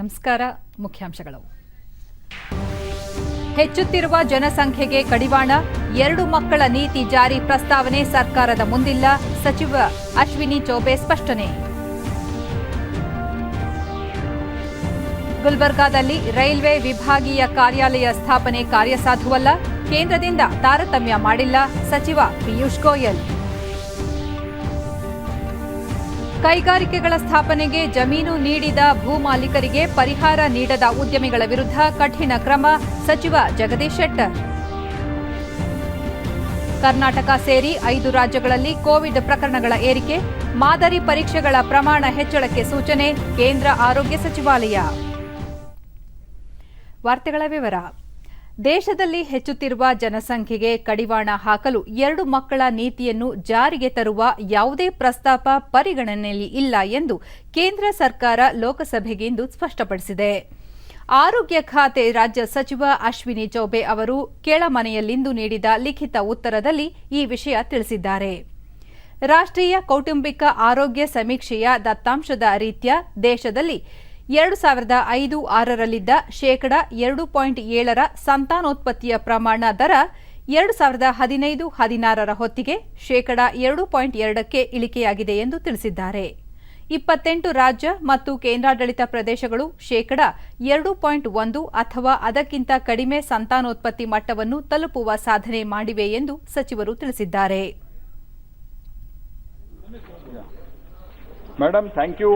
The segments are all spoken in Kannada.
ನಮಸ್ಕಾರ. ಮುಖ್ಯಾಂಶಗಳು. ಹೆಚ್ಚುತ್ತಿರುವ ಜನಸಂಖ್ಯೆಗೆ ಕಡಿವಾಣ, 2 ಮಕ್ಕಳ ನೀತಿ ಜಾರಿ ಪ್ರಸ್ತಾವನೆ ಸರ್ಕಾರದ ಮುಂದಿಲ್ಲ, ಸಚಿವ ಅಶ್ವಿನಿ ಚೌಬೆ ಸ್ಪಷ್ಟನೆ. ಗುಲ್ಬರ್ಗಾದಲ್ಲಿ ರೈಲ್ವೆ ವಿಭಾಗೀಯ ಕಾರ್ಯಾಲಯ ಸ್ಥಾಪನೆ ಕಾರ್ಯಸಾಧುವಲ್ಲ, ಕೇಂದ್ರದಿಂದ ತಾರತಮ್ಯ ಮಾಡಿಲ್ಲ, ಸಚಿವ ಪಿಯೂಷ್ ಗೋಯಲ್. ಕೈಗಾರಿಕೆಗಳ ಸ್ಥಾಪನೆಗೆ ಜಮೀನು ನೀಡಿದ ಭೂ ಮಾಲೀಕರಿಗೆ ಪರಿಹಾರ ನೀಡದ ಉದ್ಯಮಿಗಳ ವಿರುದ್ಧ ಕಠಿಣ ಕ್ರಮ, ಸಚಿವ ಜಗದೀಶ್ ಶೆಟ್ಟರ್. ಕರ್ನಾಟಕ ಸೇರಿ 5 ರಾಜ್ಯಗಳಲ್ಲಿ ಕೋವಿಡ್ ಪ್ರಕರಣಗಳ ಏರಿಕೆ, ಮಾದರಿ ಪರೀಕ್ಷೆಗಳ ಪ್ರಮಾಣ ಹೆಚ್ಚಳಕ್ಕೆ ಸೂಚನೆ, ಕೇಂದ್ರ ಆರೋಗ್ಯ ಸಚಿವಾಲಯ. ವಾರ್ತೆಗಳ ವಿವರ. ದೇಶದಲ್ಲಿ ಹೆಚ್ಚುತ್ತಿರುವ ಜನಸಂಖ್ಯೆಗೆ ಕಡಿವಾಣ ಹಾಕಲು 2 ಮಕ್ಕಳ ನೀತಿಯನ್ನು ಜಾರಿಗೆ ತರುವ ಯಾವುದೇ ಪ್ರಸ್ತಾಪ ಪರಿಗಣನೆಯಲ್ಲಿ ಇಲ್ಲ ಎಂದು ಕೇಂದ್ರ ಸರ್ಕಾರ ಲೋಕಸಭೆಗಿಂದು ಸ್ಪಷ್ಟಪಡಿಸಿದೆ. ಆರೋಗ್ಯ ಖಾತೆ ರಾಜ್ಯ ಸಚಿವ ಅಶ್ವಿನಿ ಚೌಬೆ ಅವರು ಕೆಳಮನೆಯಲ್ಲಿಂದು ನೀಡಿದ ಲಿಖಿತ ಉತ್ತರದಲ್ಲಿ ಈ ವಿಷಯ ತಿಳಿಸಿದ್ದಾರೆ. ರಾಷ್ಟ್ರೀಯ ಕೌಟುಂಬಿಕ ಆರೋಗ್ಯ ಸಮೀಕ್ಷೆಯ ದತ್ತಾಂಶದ ರೀತ್ಯಾ ದೇಶದಲ್ಲಿ 2005-6ರಲ್ಲಿದ್ದ ಶೇಕಡಾ 2.7ರ ಸಂತಾನೋತ್ಪತ್ತಿಯ ಪ್ರಮಾಣ ದರ 2015-16ರ ಹೊತ್ತಿಗೆ ಶೇಕಡಾ 2.2ಕ್ಕೆ ಇಳಿಕೆಯಾಗಿದೆ ಎಂದು ತಿಳಿಸಿದ್ದಾರೆ. 28 ರಾಜ್ಯ ಮತ್ತು ಕೇಂದ್ರಾಡಳಿತ ಪ್ರದೇಶಗಳು ಶೇಕಡಾ 2.1 ಅಥವಾ ಅದಕ್ಕಿಂತ ಕಡಿಮೆ ಸಂತಾನೋತ್ಪತ್ತಿ ಮಟ್ಟವನ್ನು ತಲುಪುವ ಸಾಧನೆ ಮಾಡಿವೆ ಎಂದು ಸಚಿವರು ತಿಳಿಸಿದ್ದಾರೆ. Madam, thank you.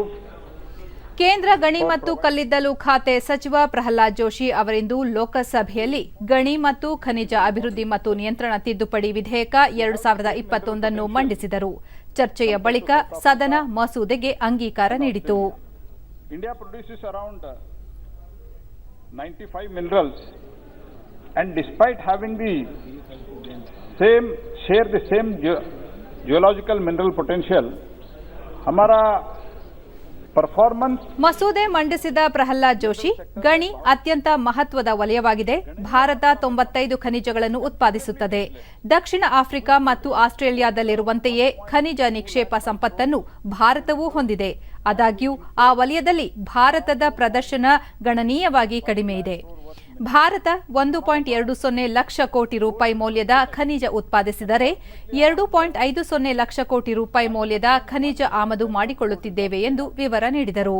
ಕೇಂದ್ರ ಗಣಿ ಮತ್ತು ಕಲ್ಲಿದ್ದಲು ಖಾತೆ ಸಚಿವ ಪ್ರಹ್ಲಾದ್ ಜೋಶಿ ಅವರಿಂದು ಲೋಕಸಭೆಯಲ್ಲಿ ಗಣಿ ಮತ್ತು ಖನಿಜ ಅಭಿವೃದ್ಧಿ ಮತ್ತು ನಿಯಂತ್ರಣ ತಿದ್ದುಪಡಿ ವಿಧೇಯಕ 2021 ಮಂಡಿಸಿದರು. ಚರ್ಚೆಯ ಬಳಿಕ ಸದನ ಮಸೂದೆಗೆ ಅಂಗೀಕಾರ ನೀಡಿತು. India produces around 95 minerals and despite having the same geological mineral potential, हमारा ಮಸೂದೆ ಮಂಡಿಸಿದ ಪ್ರಹ್ಲಾದ್ ಜೋಶಿ, ಗಣಿ ಅತ್ಯಂತ ಮಹತ್ವದ ವಲಯವಾಗಿದೆ. ಭಾರತ 95 ಖನಿಜಗಳನ್ನು ಉತ್ಪಾದಿಸುತ್ತದೆ. ದಕ್ಷಿಣ ಆಫ್ರಿಕಾ ಮತ್ತು ಆಸ್ಟ್ರೇಲಿಯಾದಲ್ಲಿರುವಂತೆಯೇ ಖನಿಜ ನಿಕ್ಷೇಪ ಸಂಪತ್ತನ್ನು ಭಾರತವೂ ಹೊಂದಿದೆ. ಆದಾಗ್ಯೂ ಆ ವಲಯದಲ್ಲಿ ಭಾರತದ ಪ್ರದರ್ಶನ ಗಣನೀಯವಾಗಿ ಕಡಿಮೆ ಇದೆ. ಭಾರತ 1.20 ಲಕ್ಷ ಕೋಟಿ ರೂಪಾಯಿ ಮೌಲ್ಯದ ಖನಿಜ ಉತ್ಪಾದಿಸಿದರೆ 2.50 ಲಕ್ಷ ಕೋಟಿ ರೂಪಾಯಿ ಮೌಲ್ಯದ ಖನಿಜ ಆಮದು ಮಾಡಿಕೊಳ್ಳುತ್ತಿದ್ದೇವೆ ಎಂದು ವಿವರ ನೀಡಿದರು.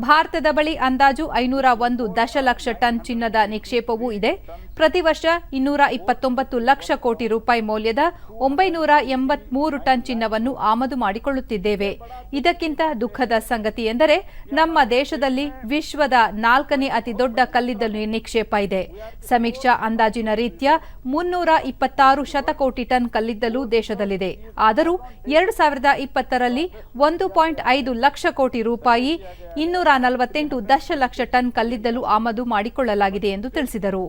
ಭಾರತದ ಬಳಿ ಅಂದಾಜು 501 ದಶಲಕ್ಷ ಟನ್ ಚಿನ್ನದ ನಿಕ್ಷೇಪವೂ ಇದೆ. ಪ್ರತಿ ವರ್ಷ 229 ಲಕ್ಷ ಕೋಟಿ ರೂಪಾಯಿ ಮೌಲ್ಯದ 983 ಟನ್ ಚಿನ್ನವನ್ನು ಆಮದು ಮಾಡಿಕೊಳ್ಳುತ್ತಿದ್ದೇವೆ. ಇದಕ್ಕಿಂತ ದುಃಖದ ಸಂಗತಿ ಎಂದರೆ ನಮ್ಮ ದೇಶದಲ್ಲಿ ವಿಶ್ವದ 4ನೇ ಅತಿದೊಡ್ಡ ಕಲ್ಲಿದ್ದಲು ನಿಕ್ಷೇಪ ಇದೆ. ಸಮೀಕ್ಷಾ ಅಂದಾಜಿನ ರೀತ್ಯಾ 326 ಶತಕೋಟಿ ಟನ್ ಕಲ್ಲಿದ್ದಲು ದೇಶದಲ್ಲಿದೆ. ಆದರೂ 2020ರಲ್ಲಿ 1.5 ಲಕ್ಷ ಕೋಟಿ ರೂಪಾಯಿ 248 ದಶಲಕ್ಷ ಟನ್ ಕಲ್ಲಿದ್ದಲು ಆಮದು ಮಾಡಿಕೊಳ್ಳಲಾಗಿದೆ ಎಂದು ತಿಳಿಸಿದರು.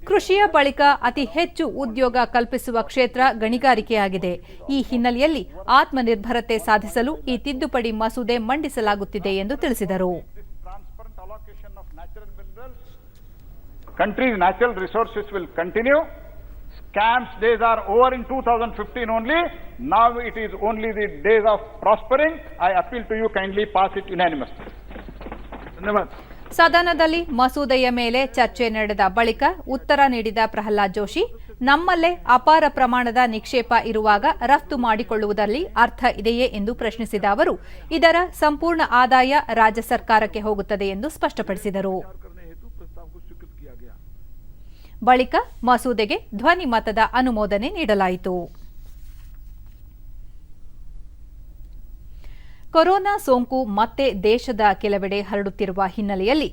ಕೃಷಿಯ ಬಳಿಕ ಅತಿ ಹೆಚ್ಚು ಉದ್ಯೋಗ ಕಲ್ಪಿಸುವ ಕ್ಷೇತ್ರ ಗಣಿಗಾರಿಕೆಯಾಗಿದೆ. ಈ ಹಿನ್ನೆಲೆಯಲ್ಲಿ ಆತ್ಮನಿರ್ಭರತೆ ಸಾಧಿಸಲು ಈ ತಿದ್ದುಪಡಿ ಮಸೂದೆ ಮಂಡಿಸಲಾಗುತ್ತಿದೆ ಎಂದು ತಿಳಿಸಿದರು. Country's natural resources will continue. Scams days are over in 2015 only. Now it is only the days of prospering. I appeal to you, kindly pass it unanimously. Dhanyawad. ಸದನದಲ್ಲಿ ಮಸೂದೆಯ ಮೇಲೆ ಚರ್ಚೆ ನಡೆದ ಬಳಿಕ ಉತ್ತರ ನೀಡಿದ ಪ್ರಹ್ಲಾದ್ ಜೋಶಿ, ನಮ್ಮಲ್ಲೇ ಅಪಾರ ಪ್ರಮಾಣದ ನಿಕ್ಷೇಪ ಇರುವಾಗ ರಫ್ತು ಮಾಡಿಕೊಳ್ಳುವುದರಲ್ಲಿ ಅರ್ಥ ಇದೆಯೇ ಎಂದು ಪ್ರಶ್ನಿಸಿದ ಅವರು, ಇದರ ಸಂಪೂರ್ಣ ಆದಾಯ ರಾಜ್ಯ ಸರ್ಕಾರಕ್ಕೆ ಹೋಗುತ್ತದೆ ಎಂದು ಸ್ಪಷ್ಟಪಡಿಸಿದರು. ಬಳಿಕ ಮಸೂದೆಗೆ ಧ್ವನಿ ಮತದ ಅನುಮೋದನೆ ನೀಡಲಾಯಿತು. ಕೊರೋನಾ ಸೋಂಕು ಮತ್ತೆ ದೇಶದ ಕೆಲವೆಡೆ ಹರಡುತ್ತಿರುವ ಹಿನ್ನೆಲೆಯಲ್ಲಿ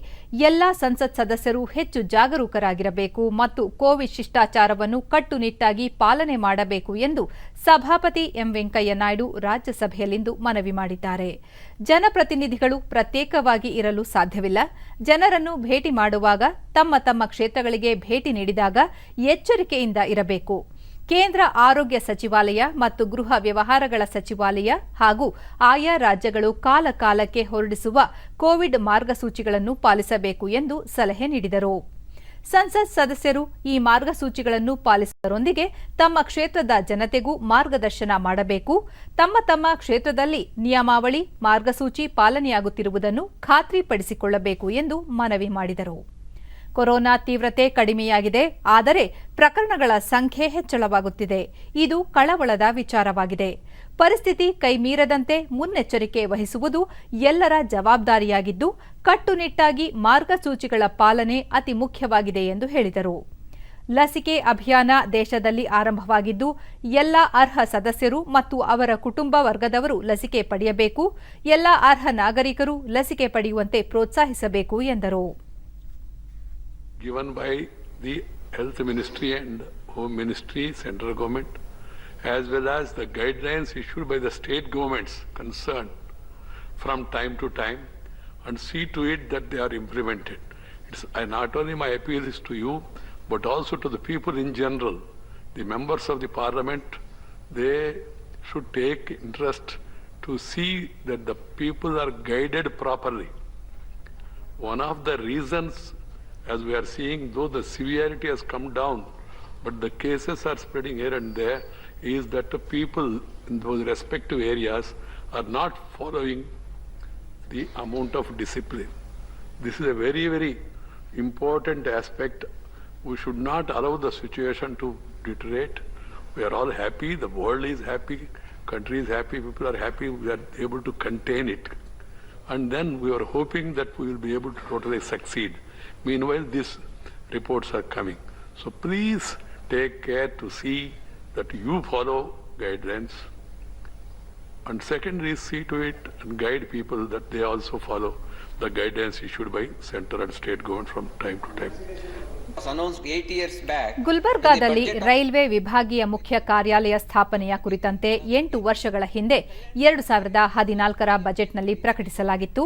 ಎಲ್ಲಾ ಸಂಸತ್ ಸದಸ್ಯರು ಹೆಚ್ಚು ಜಾಗರೂಕರಾಗಿರಬೇಕು ಮತ್ತು ಕೋವಿಡ್ ಶಿಷ್ಟಾಚಾರವನ್ನು ಕಟ್ಟುನಿಟ್ಟಾಗಿ ಪಾಲನೆ ಮಾಡಬೇಕು ಎಂದು ಸಭಾಪತಿ ಎಂ ವೆಂಕಯ್ಯ ನಾಯ್ಡು ರಾಜ್ಯಸಭೆಯಲ್ಲಿಂದು ಮನವಿ ಮಾಡಿದ್ದಾರೆ. ಜನಪ್ರತಿನಿಧಿಗಳು ಪ್ರತ್ಯೇಕವಾಗಿ ಇರಲು ಸಾಧ್ಯವಿಲ್ಲ. ಜನರನ್ನು ಭೇಟಿ ಮಾಡುವಾಗ ತಮ್ಮ ಕ್ಷೇತ್ರಗಳಿಗೆ ಭೇಟಿ ನೀಡಿದಾಗ ಎಚ್ಚರಿಕೆಯಿಂದ ಇರಬೇಕು. ಕೇಂದ್ರ ಆರೋಗ್ಯ ಸಚಿವಾಲಯ ಮತ್ತು ಗೃಹ ವ್ಯವಹಾರಗಳ ಸಚಿವಾಲಯ ಹಾಗೂ ಆಯಾ ರಾಜ್ಯಗಳು ಕಾಲಕಾಲಕ್ಕೆ ಹೊರಡಿಸುವ ಕೋವಿಡ್ ಮಾರ್ಗಸೂಚಿಗಳನ್ನು ಪಾಲಿಸಬೇಕು ಎಂದು ಸಲಹೆ ನೀಡಿದರು. ಸಂಸತ್ ಸದಸ್ಯರು ಈ ಮಾರ್ಗಸೂಚಿಗಳನ್ನು ಪಾಲಿಸುವುದರೊಂದಿಗೆ ತಮ್ಮ ಕ್ಷೇತ್ರದ ಜನತೆಗೂ ಮಾರ್ಗದರ್ಶನ ಮಾಡಬೇಕು. ತಮ್ಮ ಕ್ಷೇತ್ರದಲ್ಲಿ ನಿಯಮಾವಳಿ, ಮಾರ್ಗಸೂಚಿ ಪಾಲನೆಯಾಗುತ್ತಿರುವುದನ್ನು ಖಾತ್ರಿಪಡಿಸಿಕೊಳ್ಳಬೇಕು ಎಂದು ಮನವಿ ಮಾಡಿದರು. ಕೊರೋನಾ ತೀವ್ರತೆ ಕಡಿಮೆಯಾಗಿದೆ, ಆದರೆ ಪ್ರಕರಣಗಳ ಸಂಖ್ಯೆ ಹೆಚ್ಚಳವಾಗುತ್ತಿದೆ. ಇದು ಕಳವಳದ ವಿಚಾರವಾಗಿದೆ. ಪರಿಸ್ಥಿತಿ ಕೈಮೀರದಂತೆ ಮುನ್ನೆಚ್ಚರಿಕೆ ವಹಿಸುವುದು ಎಲ್ಲರ ಜವಾಬ್ದಾರಿಯಾಗಿದ್ದು, ಕಟ್ಟುನಿಟ್ಟಾಗಿ ಮಾರ್ಗಸೂಚಿಗಳ ಪಾಲನೆ ಅತಿ ಮುಖ್ಯವಾಗಿದೆ ಎಂದು ಹೇಳಿದರು. ಲಸಿಕೆ ಅಭಿಯಾನ ದೇಶದಲ್ಲಿ ಆರಂಭವಾಗಿದ್ದು, ಎಲ್ಲ ಅರ್ಹ ಸದಸ್ಯರು ಮತ್ತು ಅವರ ಕುಟುಂಬ ವರ್ಗದವರು ಲಸಿಕೆ ಪಡೆಯಬೇಕು. ಎಲ್ಲ ಅರ್ಹ ನಾಗರಿಕರು ಲಸಿಕೆ ಪಡೆಯುವಂತೆ ಪ್ರೋತ್ಸಾಹಿಸಬೇಕು ಎಂದರು. Given by the Health Ministry and Home Ministry, Central Government, as well as the guidelines issued by the state governments concerned from time to time, and see to it that they are implemented. Not only my appeal is to you, but also to the people in general. The members of the Parliament, they should take interest to see that the people are guided properly. One of the reasons, as we are seeing, though the severity has come down, but the cases are spreading here and there, is that the people in those respective areas are not following the amount of discipline. This is a very, very important aspect. We should not allow the situation to deteriorate. We are all happy, the world is happy, country is happy, people are happy, we are able to contain it. And then we are hoping that we will be able to totally succeed. Meanwhile, these reports are coming. So please take care to see that you follow guidelines. And secondly, see to it and guide people that they also follow the guidelines issued by central and state government from time to time. Announced 8 years back. ಗುಲ್ಬರ್ಗಾದಲ್ಲಿ railway ವಿಭಾಗೀಯ ಮುಖ್ಯ ಕಾರ್ಯಾಲಯ ಸ್ಥಾಪನೆಯ ಕುರಿತಂತೆ 8 ವರ್ಷಗಳ ಹಿಂದೆ 2014ರ ಬಜೆಟ್ನಲ್ಲಿ ಪ್ರಕಟಿಸಲಾಗಿತ್ತು.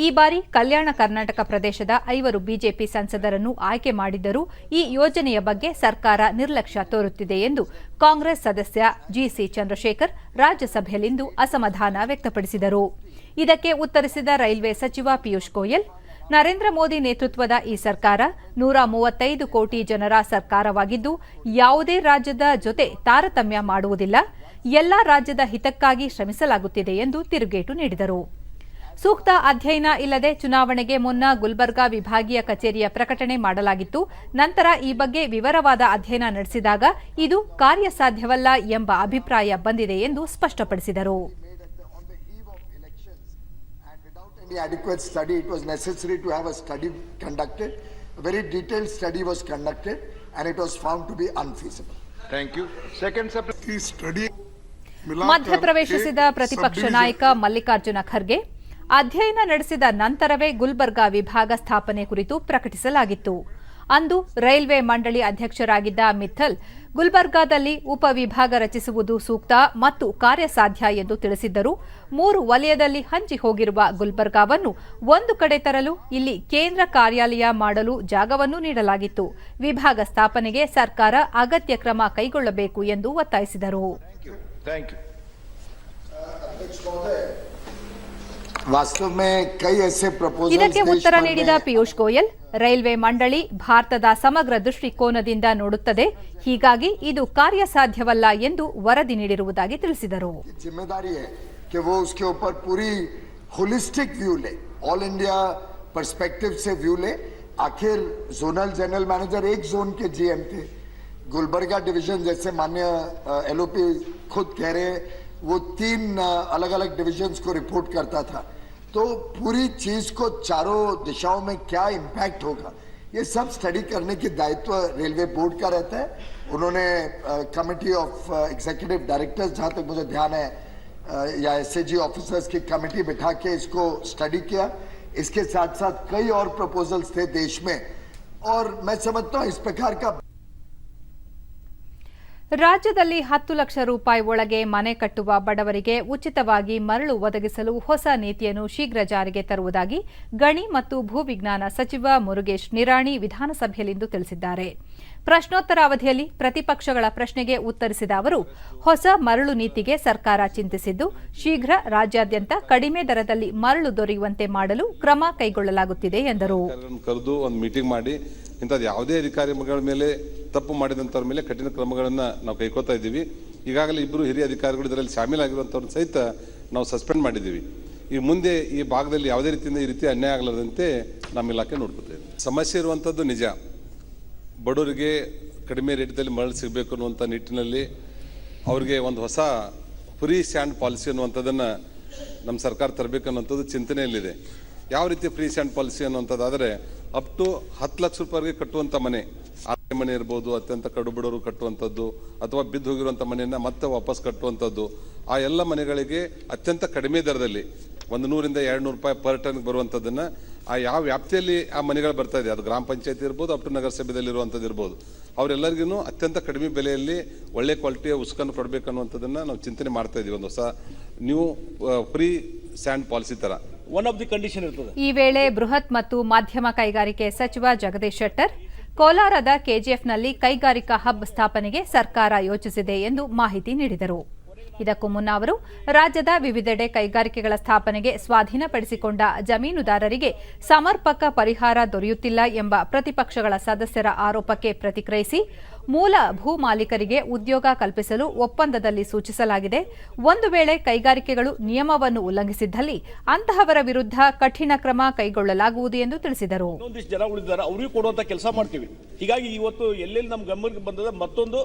ಈ ಬಾರಿ ಕಲ್ಯಾಣ ಕರ್ನಾಟಕ ಪ್ರದೇಶದ 5 ಬಿಜೆಪಿ ಸಂಸದರನ್ನು ಆಯ್ಕೆ ಮಾಡಿದ್ದರೂ ಈ ಯೋಜನೆಯ ಬಗ್ಗೆ ಸರ್ಕಾರ ನಿರ್ಲಕ್ಷ್ಯ ತೋರುತ್ತಿದೆ ಎಂದು ಕಾಂಗ್ರೆಸ್ ಸದಸ್ಯ ಜಿಸಿ ಚಂದ್ರಶೇಖರ್ ರಾಜ್ಯಸಭೆಯಲ್ಲಿಂದು ಅಸಮಾಧಾನ ವ್ಯಕ್ತಪಡಿಸಿದರು. ಇದಕ್ಕೆ ಉತ್ತರಿಸಿದ ರೈಲ್ವೆ ಸಚಿವ ಪಿಯೂಷ್ ಗೋಯಲ್, ನರೇಂದ್ರ ಮೋದಿ ನೇತೃತ್ವದ ಈ ಸರ್ಕಾರ 135 ಕೋಟಿ ಜನರ ಸರ್ಕಾರವಾಗಿದ್ದು, ಯಾವುದೇ ರಾಜ್ಯದ ಜೊತೆ ತಾರತಮ್ಯ ಮಾಡುವುದಿಲ್ಲ. ಎಲ್ಲಾ ರಾಜ್ಯದ ಹಿತಕ್ಕಾಗಿ ಶ್ರಮಿಸಲಾಗುತ್ತಿದೆ ಎಂದು ತಿರುಗೇಟು ನೀಡಿದರು. ಸೂಕ್ತ ಅಧ್ಯಯನ ಇಲ್ಲದೆ ಚುನಾವಣೆಗೆ ಮುನ್ನ ಗುಲ್ಬರ್ಗಾ ವಿಭಾಗೀಯ ಕಚೇರಿಯ ಪ್ರಕಟಣೆ ಮಾಡಲಾಗಿತ್ತು. ನಂತರ ಈ ಬಗ್ಗೆ ವಿವರವಾದ ಅಧ್ಯಯನ ನಡೆಸಿದಾಗ ಇದು ಕಾರ್ಯಸಾಧ್ಯವಲ್ಲ ಎಂಬ ಅಭಿಪ್ರಾಯ ಬಂದಿದೆ ಎಂದು ಸ್ಪಷ್ಟಪಡಿಸಿದರು. Adequate study, it was necessary to have a study conducted. A very detailed study was conducted and it was found to be unfeasible. Thank you. Second study ಮಧ್ಯಪ್ರವೇಶಿಸಿದ ಪ್ರತಿಪಕ್ಷ ನಾಯಕ ಮಲ್ಲಿಕಾರ್ಜುನ ಖರ್ಗೆ, ಅಧ್ಯಯನ ನಡೆಸಿದ ನಂತರವೇ ಗುಲ್ಬರ್ಗಾ ವಿಭಾಗ ಸ್ಥಾಪನೆ ಕುರಿತು ಪ್ರಕಟಿಸಲಾಗಿತ್ತು. ಅಂದು ರೈಲ್ವೆ ಮಂಡಳಿ ಅಧ್ಯಕ್ಷರಾಗಿದ್ದ ಮಿತ್ತಲ್, ಗುಲ್ಬರ್ಗಾದಲ್ಲಿ ಉಪವಿಭಾಗ ರಚಿಸುವುದು ಸೂಕ್ತ ಮತ್ತು ಕಾರ್ಯಸಾಧ್ಯ ಎಂದು ತಿಳಿಸಿದ್ದರು. 3 ವಲಯದಲ್ಲಿ ಹಂಚಿ ಹೋಗಿರುವ ಗುಲ್ಬರ್ಗಾವನ್ನು ಒಂದು ಕಡೆ ತರಲು ಇಲ್ಲಿ ಕೇಂದ್ರ ಕಾರ್ಯಾಲಯ ಮಾಡಲು ಜಾಗವನ್ನು ನೀಡಲಾಗಿತ್ತು. ವಿಭಾಗ ಸ್ಥಾಪನೆಗೆ ಸರ್ಕಾರ ಅಗತ್ಯ ಕ್ರಮ ಕೈಗೊಳ್ಳಬೇಕು ಎಂದು ಒತ್ತಾಯಿಸಿದರು. ಇದಕ್ಕೆ ಉತ್ತರ ನೀಡಿದ ಪಿಯೂಷ್ ಗೋಯಲ್, ರೈಲ್ವೆ ಮಂಡಳಿ ಭಾರತದ ಸಮಗ್ರ ದೃಷ್ಟಿಕೋನದಿಂದ ನೋಡುತ್ತದೆ, ಹೀಗಾಗಿ ಇದು ಕಾರ್ಯಸಾಧ್ಯವಲ್ಲ ಎಂದು ವರದಿ ನೀಡಿರುವುದಾಗಿ ತಿಳಿಸಿದರು. ಜಿಮ್ಮೆದಾರಿ है कि वो उसके ऊपर पूरी होलिस्टिक व्यू ले, ऑल इंडिया पर्सपेक्टिव से व्यू ले. आखिर जोनल जनरल मैनेजर एक जोन के जीएम थे. गुलबर्गा डिवीजन जैसे माननीय एलओपी खुद कह रहे हैं वो 3 अलग अलग डिविजन्स को रिपोर्ट करता था. तो पूरी चीज को चारों दिशाओं में क्या इम्पैक्ट होगा ये सब स्टडी करने की दायित्व रेलवे बोर्ड का रहता है. उन्होंने कमिटी ऑफ एग्जीक्यूटिव डायरेक्टर्स, जहां तक मुझे ध्यान है, या एसएजी ऑफिसर्स की कमिटी बिठा के इसको स्टडी किया. इसके साथ साथ कई और प्रपोजल्स थे देश में और मैं समझता हूं इस प्रकार का ರಾಜ್ಯದಲ್ಲಿ 10 ಲಕ್ಷ ರೂಪಾಯಿ ಒಳಗೆ ಮನೆ ಕಟ್ಟುವ ಬಡವರಿಗೆ ಉಚಿತವಾಗಿ ಮರಳು ಒದಗಿಸಲು ಹೊಸ ನೀತಿಯನ್ನು ಶೀಘ್ರ ಜಾರಿಗೆ ತರುವುದಾಗಿ ಗಣಿ ಮತ್ತು ಭೂವಿಜ್ಞಾನ ಸಚಿವ ಮುರುಗೇಶ್ ನಿರಾಣಿ ವಿಧಾನಸಭೆಯಲ್ಲಿಂದು ತಿಳಿಸಿದ್ದಾರೆ. ಪ್ರಶ್ನೋತ್ತರ ಅವಧಿಯಲ್ಲಿ ಪ್ರತಿಪಕ್ಷಗಳ ಪ್ರಶ್ನೆಗೆ ಉತ್ತರಿಸಿದ ಅವರು, ಹೊಸ ಮರಳು ನೀತಿಗೆ ಸರ್ಕಾರ ಚಿಂತಿಸಿದ್ದು, ಶೀಘ್ರ ರಾಜ್ಯಾದ್ಯಂತ ಕಡಿಮೆ ದರದಲ್ಲಿ ಮರಳು ದೊರೆಯುವಂತೆ ಮಾಡಲು ಕ್ರಮ ಕೈಗೊಳ್ಳಲಾಗುತ್ತಿದೆ ಎಂದರು. ಕರೆದು ಒಂದು ಮೀಟಿಂಗ್ ಮಾಡಿ ಇಂಥದ್ದು ಯಾವುದೇ ಅಧಿಕಾರಿಗಳ ಮೇಲೆ ತಪ್ಪು ಮಾಡಿದಂಥವ್ರ ಮೇಲೆ ಕಠಿಣ ಕ್ರಮಗಳನ್ನು ನಾವು ಕೈಗೊಳ್ತಾ ಇದ್ದೀವಿ. ಈಗಾಗಲೇ ಇಬ್ಬರು ಹಿರಿಯ ಅಧಿಕಾರಿಗಳು ಇದರಲ್ಲಿ ಶಾಮೀಲಾಗಿರುವಂಥವ್ರನ್ನ ಸಹಿತ ನಾವು ಸಸ್ಪೆಂಡ್ ಮಾಡಿದ್ದೀವಿ. ಈ ಮುಂದೆ ಈ ಭಾಗದಲ್ಲಿ ಯಾವುದೇ ರೀತಿಯಿಂದ ಈ ರೀತಿ ಅನ್ಯಾಯ ಆಗಲಾರದಂತೆ ನಮ್ಮ ಇಲಾಖೆ ನೋಡ್ಕೊತಾ ಇದೆ. ಸಮಸ್ಯೆ ಇರುವಂಥದ್ದು ನಿಜ. ಬಡವರಿಗೆ ಕಡಿಮೆ ರೇಟ್ದಲ್ಲಿ ಮರಳು ಸಿಗಬೇಕು ಅನ್ನುವಂಥ ನಿಟ್ಟಿನಲ್ಲಿ ಅವ್ರಿಗೆ ಒಂದು ಹೊಸ ಫ್ರೀ ಸ್ಟ್ಯಾಂಡ್ ಪಾಲಿಸಿ ಅನ್ನುವಂಥದ್ದನ್ನು ನಮ್ಮ ಸರ್ಕಾರ ತರಬೇಕು ಅನ್ನೋಂಥದ್ದು ಚಿಂತನೆಯಲ್ಲಿದೆ. ಯಾವ ರೀತಿ ಫ್ರೀ ಸ್ಟ್ಯಾಂಡ್ ಪಾಲಿಸಿ ಅನ್ನುವಂಥದ್ದಾದರೆ ಅಪ್ ಟು 10 ಲಕ್ಷ ರೂಪಾಯಿಗೆ ಕಟ್ಟುವಂಥ ಮನೆ, ಆಸ್ತಿ ಮನೆ ಇರ್ಬೋದು, ಅತ್ಯಂತ ಕಡುಬಡವರು ಕಟ್ಟುವಂಥದ್ದು ಅಥವಾ ಬಿದ್ದು ಹೋಗಿರುವಂಥ ಮನೆಯನ್ನು ಮತ್ತೆ ವಾಪಸ್ ಕಟ್ಟುವಂಥದ್ದು, ಆ ಎಲ್ಲ ಮನೆಗಳಿಗೆ ಅತ್ಯಂತ ಕಡಿಮೆ ದರದಲ್ಲಿ 100 ರಿಂದ 200 ರೂಪಾಯಿ ಪರ್ ಟನ್ಗೆ ಬರುವಂಥದ್ದನ್ನು ಆ ಯಾವ ವ್ಯಾಪ್ತಿಯಲ್ಲಿ ಆ ಮನೆಗಳು ಬರ್ತಾ ಇದೆ, ಅದು ಗ್ರಾಮ ಪಂಚಾಯತಿ ಇರ್ಬೋದು, ಅಪ್ ಟು ನಗರಸಭೆಯಲ್ಲಿ ಇರುವಂಥದ್ದು ಇರ್ಬೋದು, ಅವರೆಲ್ಲರಿಗೂ ಅತ್ಯಂತ ಕಡಿಮೆ ಬೆಲೆಯಲ್ಲಿ ಒಳ್ಳೆ ಕ್ವಾಲಿಟಿಯ ಉಸ್ಕನ್ನು ಕೊಡಬೇಕನ್ನುವಂಥದ್ದನ್ನು ನಾವು ಚಿಂತನೆ ಮಾಡ್ತಾ ಇದ್ದೀವಿ. ಒಂದು ಹೊಸ ನ್ಯೂ ಫ್ರೀ ಸ್ಟ್ಯಾಂಡ್ ಪಾಲಿಸಿ ಥರ ಒನ್ ಆಫ್ ದಿ ಕಂಡೀಷನ್ ಇರ್ತದೆ. ಈ ವೇಳೆ ಬೃಹತ್ ಮತ್ತು ಮಧ್ಯಮ ಕೈಗಾರಿಕೆ ಸಚಿವ ಜಗದೀಶ್ ಶೆಟ್ಟರ್ ಕೋಲಾರದ ಕೆಜಿಎಫ್ನಲ್ಲಿ ಕೈಗಾರಿಕಾ ಹಬ್ ಸ್ಥಾಪನೆಗೆ ಸರ್ಕಾರ ಯೋಚಿಸಿದೆ ಎಂದು ಮಾಹಿತಿ ನೀಡಿದರು. ಇದಕ್ಕೂ ಮುನ್ನ ಅವರು ರಾಜ್ಯದ ವಿವಿಧೆಡೆ ಕೈಗಾರಿಕೆಗಳ ಸ್ಥಾಪನೆಗೆ ಸ್ವಾಧೀನಪಡಿಸಿಕೊಂಡ ಜಮೀನುದಾರರಿಗೆ ಸಮರ್ಪಕ ಪರಿಹಾರ ದೊರೆಯುತ್ತಿಲ್ಲ ಎಂಬ ಪ್ರತಿಪಕ್ಷಗಳ ಸದಸ್ಯರ ಆರೋಪಕ್ಕೆ ಪ್ರತಿಕ್ರಿಯಿಸಿ, ಮೂಲ ಭೂ ಮಾಲೀಕರಿಗೆ ಉದ್ಯೋಗ ಕಲ್ಪಿಸಲು ಒಪ್ಪಂದದಲ್ಲಿ ಸೂಚಿಸಲಾಗಿದೆ. ಒಂದು ವೇಳೆ ಕೈಗಾರಿಕೆಗಳು ನಿಯಮವನ್ನು ಉಲ್ಲಂಘಿಸಿದ್ದಲ್ಲಿ ಅಂತಹವರ ವಿರುದ್ಧ ಕಠಿಣ ಕ್ರಮ ಕೈಗೊಳ್ಳಲಾಗುವುದು ಎಂದು ತಿಳಿಸಿದರು. ಇನ್ನೊಂದಿಷ್ಟು ಜನ ಉಳಿದಿದ್ದಾರೆ, ಅವರಿಗೂ ಕೊಡುವಂತ ಕೆಲಸ ಮಾಡ್ತೀವಿ. ಹೀಗಾಗಿ ಇವತ್ತು ಎಲ್ಲೆಲ್ಲಿ ನಮ್ಮ ಗಮನಕ್ಕೆ ಬಂದದ ಮತ್ತೊಂದು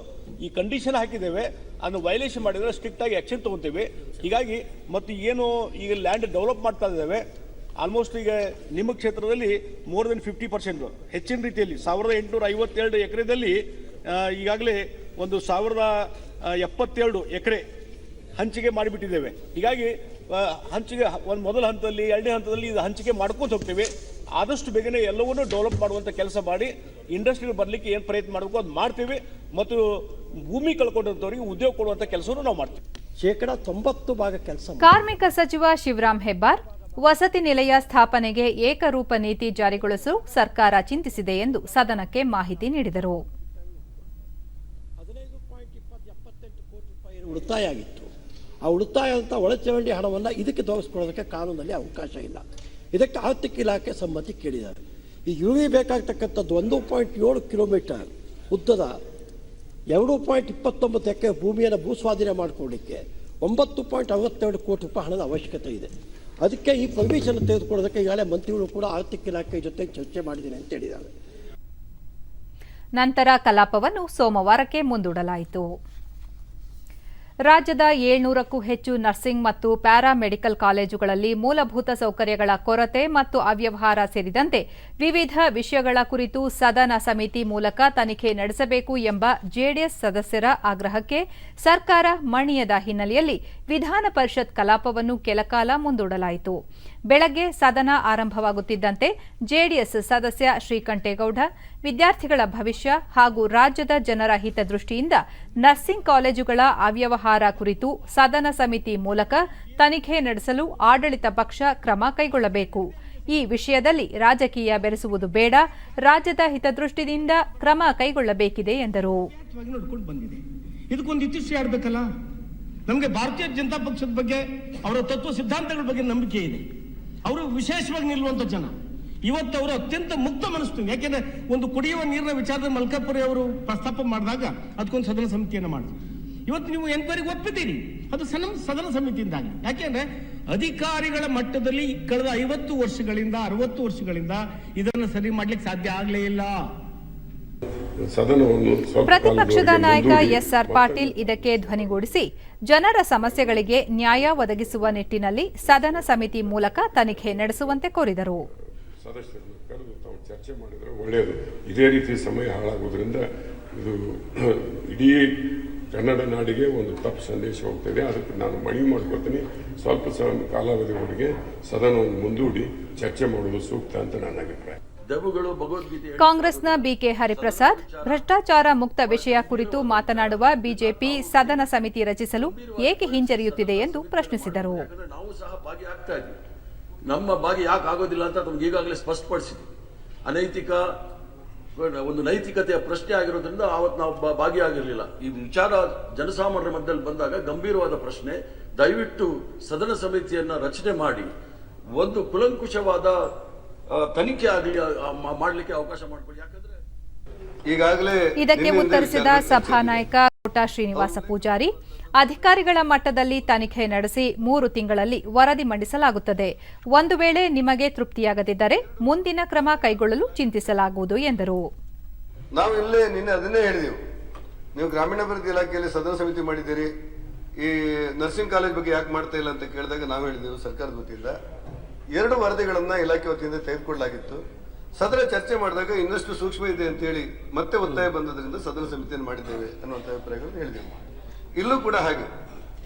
ಈ ಕಂಡೀಷನ್ ಹಾಕಿದ್ದೇವೆ, ಅದನ್ನು ವೈಲೇಷನ್ ಮಾಡಿದ್ರೆ ಸ್ಟ್ರಿಕ್ಟ್ ಆಗಿ ಆಕ್ಷನ್ ತಗೊಂತೀವಿ. ಹೀಗಾಗಿ ಮತ್ತು ಏನು ಈಗ ಲ್ಯಾಂಡ್ ಡೆವಲಪ್ ಮಾಡ್ತಾ ಇದ್ದೇವೆ, ಆಲ್ಮೋಸ್ಟ್ ಈಗ ನಿಮ್ಮ ಕ್ಷೇತ್ರದಲ್ಲಿ ಮೋರ್ ದೆನ್ 50% ಹೆಚ್ಚಿನ ರೀತಿಯಲ್ಲಿ 1852 ಎಕರೆದಲ್ಲಿ ಈಗಾಗಲೇ 1072 ಎಕರೆ ಹಂಚಿಕೆ ಮಾಡಿಬಿಟ್ಟಿದ್ದೇವೆ. ಹೀಗಾಗಿ ಹಂಚಿಕೆ ಒಂದು ಮೊದಲ ಹಂತದಲ್ಲಿ, ಎರಡನೇ ಹಂತದಲ್ಲಿ ಇದು ಹಂಚಿಕೆ ಮಾಡ್ಕೊಂಡು ಹೋಗ್ತೇವೆ. ಆದಷ್ಟು ಬೇಗನೆ ಎಲ್ಲವನ್ನೂ ಡೆವಲಪ್ ಮಾಡುವಂಥ ಕೆಲಸ ಮಾಡಿ ಇಂಡಸ್ಟ್ರಿ ಬರಲಿಕ್ಕೆ ಏನು ಪ್ರಯತ್ನ ಮಾಡಬೇಕು ಅದು ಮಾಡ್ತೀವಿ. ಮತ್ತು ಭೂಮಿ ಕಳ್ಕೊಂಡಂಥವ್ರಿಗೆ ಉದ್ಯೋಗ ಕೊಡುವಂಥ ಕೆಲಸವನ್ನು ನಾವು ಮಾಡ್ತೀವಿ. 90% ಕೆಲಸ. ಕಾರ್ಮಿಕ ಸಚಿವ ಶಿವರಾಂ ಹೆಬ್ಬಾರ್ ವಸತಿ ನಿಲಯ ಸ್ಥಾಪನೆಗೆ ಏಕರೂಪ ನೀತಿ ಜಾರಿಗೊಳಿಸಲು ಸರ್ಕಾರ ಚಿಂತಿಸಿದೆ ಎಂದು ಸದನಕ್ಕೆ ಮಾಹಿತಿ ನೀಡಿದರು. 15.78 ಕೋಟಿ ರೂಪಾಯಿ ಉಳಿತಾಯ ಆಗಿತ್ತು. ಆ ಉಳಿತಾಯ ಅಂತ ಒಳಚರಂಡಿ ಹಣವನ್ನು ಇದಕ್ಕೆ ದೊರಕಿಸ್ಕೊಳ್ಳೋದಕ್ಕೆ ಕಾನೂನಲ್ಲಿ ಅವಕಾಶ ಇಲ್ಲ. ಇದಕ್ಕೆ ಆರ್ಥಿಕ ಇಲಾಖೆ ಸಮ್ಮತಿ ಕೇಳಿದ್ದಾರೆ. ಈ ಯುವಿ ಬೇಕಾಗತಕ್ಕಂಥದ್ದು 1.7 ಕಿಲೋಮೀಟರ್ ಉದ್ದದ 2.29 ಎಕರೆ ಭೂಮಿಯನ್ನು ಭೂಸ್ವಾಧೀನ ಮಾಡಿಕೊಳ್ಳಲಿಕ್ಕೆ 9.62 ಕೋಟಿ ರೂಪಾಯಿ ಹಣದ ಅವಶ್ಯಕತೆ ಇದೆ. ಅದಕ್ಕೆ ಈ ಪರ್ಮಿಷನ್ ತೆಗೆದುಕೊಳ್ಳೋದಕ್ಕೆ ಈಗಾಗಲೇ ಮಂತ್ರಿಗಳು ಕೂಡ ಆರ್ಥಿಕ ಇಲಾಖೆ ಜೊತೆ ಚರ್ಚೆ ಮಾಡಿದ್ದೀನಿ ಅಂತ ಹೇಳಿದ್ದಾರೆ. ನಂತರ ಕಲಾಪವನ್ನು ಸೋಮವಾರಕ್ಕೆ ಮುಂದೂಡಲಾಯಿತು. ರಾಜ್ಯದ 700ಕ್ಕೂ ಹೆಚ್ಚು ನರ್ಸಿಂಗ್ ಮತ್ತು ಪ್ಯಾರಾಮೆಡಿಕಲ್ ಕಾಲೇಜುಗಳಲ್ಲಿ ಮೂಲಭೂತ ಸೌಕರ್ಯಗಳ ಕೊರತೆ ಮತ್ತು ಅವ್ಯವಹಾರ ಸೇರಿದಂತೆ ವಿವಿಧ ವಿಷಯಗಳ ಕುರಿತು ಸದನ ಸಮಿತಿ ಮೂಲಕ ತನಿಖೆ ನಡೆಸಬೇಕು ಎಂಬ ಜೆಡಿಎಸ್ ಸದಸ್ಯರ ಆಗ್ರಹಕ್ಕೆ ಸರ್ಕಾರ ಮಣಿಯದ ಹಿನ್ನೆಲೆಯಲ್ಲಿ ವಿಧಾನ ಪರಿಷತ್ ಕಲಾಪವನ್ನು ಕೆಲಕಾಲ ಮುಂದೂಡಲಾಯಿತು. ಬೆಳಗ್ಗೆ ಸದನ ಆರಂಭವಾಗುತ್ತಿದ್ದಂತೆ ಜೆಡಿಎಸ್ ಸದಸ್ಯ ಶ್ರೀಕಂಠೇಗೌಡ ವಿದ್ಯಾರ್ಥಿಗಳ ಭವಿಷ್ಯ ಹಾಗೂ ರಾಜ್ಯದ ಜನರ ಹಿತದೃಷ್ಟಿಯಿಂದ ನರ್ಸಿಂಗ್ ಕಾಲೇಜುಗಳ ಅವ್ಯವಹಾರ ಕುರಿತು ಸದನ ಸಮಿತಿ ಮೂಲಕ ತನಿಖೆ ನಡೆಸಲು ಆಡಳಿತ ಪಕ್ಷ ಕ್ರಮ ಕೈಗೊಳ್ಳಬೇಕು. ಈ ವಿಷಯದಲ್ಲಿ ರಾಜಕೀಯ ಬೆರೆಸುವುದು ಬೇಡ, ರಾಜ್ಯದ ಹಿತದೃಷ್ಟಿಯಿಂದ ಕ್ರಮ ಕೈಗೊಳ್ಳಬೇಕಿದೆ ಎಂದರು. ಇದಕ್ಕೊಂದು ಇತಿಶ್ರೀ ಆಡಬೇಕಲ್ಲ. ನಮಗೆ ಭಾರತೀಯ ಜನತಾ ಪಕ್ಷದ ಬಗ್ಗೆ, ಅವರ ತತ್ವ ಸಿದ್ಧಾಂತಗಳ ಬಗ್ಗೆ ನಂಬಿಕೆ ಇದೆ. ಅವರು ವಿಶೇಷವಾಗಿ ನಿಲ್ಲುವಂತ ಜನ. ಇವತ್ತು ಅವರು ಅತ್ಯಂತ ಮುಕ್ತ ಮನಸ್ಸು. ಯಾಕೆಂದ್ರೆ ಒಂದು ಕುಡಿಯುವ ನೀರಿನ ವಿಚಾರದಲ್ಲಿ ಮಲ್ಕಾಪುರಿ ಅವರು ಪ್ರಸ್ತಾಪ ಮಾಡಿದಾಗ ಅದಕ್ಕೊಂದು ಸದನ ಸಮಿತಿಯನ್ನು ಮಾಡಿದ್ರು. ಇವತ್ತು ನೀವು ಎನ್ಕ್ವೈರಿಗೆ ಒಪ್ಪಿದ್ದೀರಿ, ಅದು ಸದನ ಸಮಿತಿಯಿಂದಾಗಿ. ಯಾಕೆಂದ್ರೆ ಅಧಿಕಾರಿಗಳ ಮಟ್ಟದಲ್ಲಿ ಕಳೆದ 50 ವರ್ಷಗಳಿಂದ 60 ವರ್ಷಗಳಿಂದ ಇದನ್ನು ಸರಿ ಮಾಡ್ಲಿಕ್ಕೆ ಸಾಧ್ಯ ಆಗಲೇ ಇಲ್ಲ. ಪ್ರತಿಪಕ್ಷದ ನಾಯಕ ಎಸ್ಆರ್ ಪಾಟೀಲ್ ಇದಕ್ಕೆ ಧ್ವನಿಗೂಡಿಸಿ ಜನರ ಸಮಸ್ಯೆಗಳಿಗೆ ನ್ಯಾಯ ಒದಗಿಸುವ ನಿಟ್ಟಿನಲ್ಲಿ ಸದನ ಸಮಿತಿ ಮೂಲಕ ತನಿಖೆ ನಡೆಸುವಂತೆ ಕೋರಿದರು. ಸದಸ್ಯರನ್ನು ಕರೆದು ತಾವು ಚರ್ಚೆ ಮಾಡಿದರೆ ಒಳ್ಳೆಯದು. ಇದೇ ರೀತಿ ಸಮಯ ಹಾಳಾಗೋದ್ರಿಂದ ಇದು ಇಡೀ ಕನ್ನಡ ನಾಡಿಗೆ ಒಂದು ತಪ್ಪು ಸಂದೇಶ ಹೋಗ್ತದೆ. ಅದಕ್ಕೆ ನಾನು ಮನವಿ ಮಾಡ್ಕೊತೀನಿ, ಸ್ವಲ್ಪ ಕಾಲಾವಧಿವರೆಗೆ ಸದನವನ್ನು ಮುಂದೂಡಿ ಚರ್ಚೆ ಮಾಡುವುದು ಸೂಕ್ತ ಅಂತ ನನ್ನ ಅಭಿಪ್ರಾಯ. ಕಾಂಗ್ರೆಸ್ನ ಬಿಕೆ ಹರಿಪ್ರಸಾದ್ ಭ್ರಷ್ಟಾಚಾರ ಮುಕ್ತ ವಿಷಯ ಕುರಿತು ಮಾತನಾಡುವ ಬಿಜೆಪಿ ಸದನ ಸಮಿತಿ ರಚಿಸಲು ಏಕೆ ಹಿಂಜರಿಯುತ್ತಿದೆ ಎಂದು ಪ್ರಶ್ನಿಸಿದರು. ನಾವು ಸಹ ಭಾಗಿಯಾಗ್ತಾ ಇದ್ವಿ, ನಮ್ಮ ಭಾಗಿ ಯಾಕೆ ಆಗೋದಿಲ್ಲ ಅಂತ ನಮ್ಗೆ ಈಗಾಗಲೇ ಸ್ಪಷ್ಟಪಡಿಸಿದ್ವಿ. ಅನೈತಿಕ ಒಂದು ನೈತಿಕತೆಯ ಪ್ರಶ್ನೆ ಆಗಿರೋದ್ರಿಂದ ಅವತ್ತು ನಾವು ಭಾಗಿಯಾಗಿರಲಿಲ್ಲ. ಈ ವಿಚಾರ ಜನಸಾಮಾನ್ಯರ ಮಧ್ಯದಲ್ಲಿ ಬಂದಾಗ ಗಂಭೀರವಾದ ಪ್ರಶ್ನೆ. ದಯವಿಟ್ಟು ಸದನ ಸಮಿತಿಯನ್ನ ರಚನೆ ಮಾಡಿ ಒಂದು ಕುಲಂಕುಷವಾದ ತನಿಖೆ ಆಗಲಿ ಮಾಡಲಿಕ್ಕೆ ಅವಕಾಶ ಮಾಡಿಕೊಳ್ಳಿ. ಯಾಕಂದ್ರೆ ಇದಕ್ಕೆ ಉತ್ತರಿಸಿದ ಸಭಾನಾಯಕ ಕೋಟ ಶ್ರೀನಿವಾಸ ಪೂಜಾರಿ, ಅಧಿಕಾರಿಗಳ ಮಟ್ಟದಲ್ಲಿ ತನಿಖೆ ನಡೆಸಿ 3 ತಿಂಗಳಲ್ಲಿ ವರದಿ ಮಂಡಿಸಲಾಗುತ್ತದೆ. ಒಂದು ವೇಳೆ ನಿಮಗೆ ತೃಪ್ತಿಯಾಗದಿದ್ದರೆ ಮುಂದಿನ ಕ್ರಮ ಕೈಗೊಳ್ಳಲು ಚಿಂತಿಸಲಾಗುವುದು ಎಂದರು. ನಾವು ಇಲ್ಲೇ ನಿನ್ನೆ ಅದನ್ನೇ ಹೇಳಿದೆವು. ನೀವು ಗ್ರಾಮೀಣಾಭಿವೃದ್ಧಿ ಇಲಾಖೆಯಲ್ಲಿ ಸದನ ಸಮಿತಿ ಮಾಡಿದ್ದೀರಿ, ಈ ನರ್ಸಿಂಗ್ ಕಾಲೇಜ್ ಬಗ್ಗೆ ಯಾಕೆ ಮಾಡ್ತಾ ಇಲ್ಲ ಅಂತ ಕೇಳಿದಾಗ ನಾವು ಹೇಳಿದೆವು ಸರ್ಕಾರದ ವತಿಯಿಂದ 2 ವರದಿಗಳನ್ನ ಇಲಾಖೆ ವತಿಯಿಂದ ತೆಗೆದುಕೊಳ್ಳಲಾಗಿತ್ತು. ಸದನ ಚರ್ಚೆ ಮಾಡಿದಾಗ ಇನ್ನಷ್ಟು ಸೂಕ್ಷ್ಮ ಇದೆ ಅಂತ ಹೇಳಿ ಮತ್ತೆ ಒತ್ತಾಯ ಬಂದದ್ರಿಂದ ಸದನ ಸಮಿತಿಯನ್ನು ಮಾಡಿದ್ದೇವೆ ಅನ್ನುವಂಥ ಅಭಿಪ್ರಾಯಗಳನ್ನು ಹೇಳಿದೆವು. ಇಲ್ಲೂ ಕೂಡ ಹಾಗೆ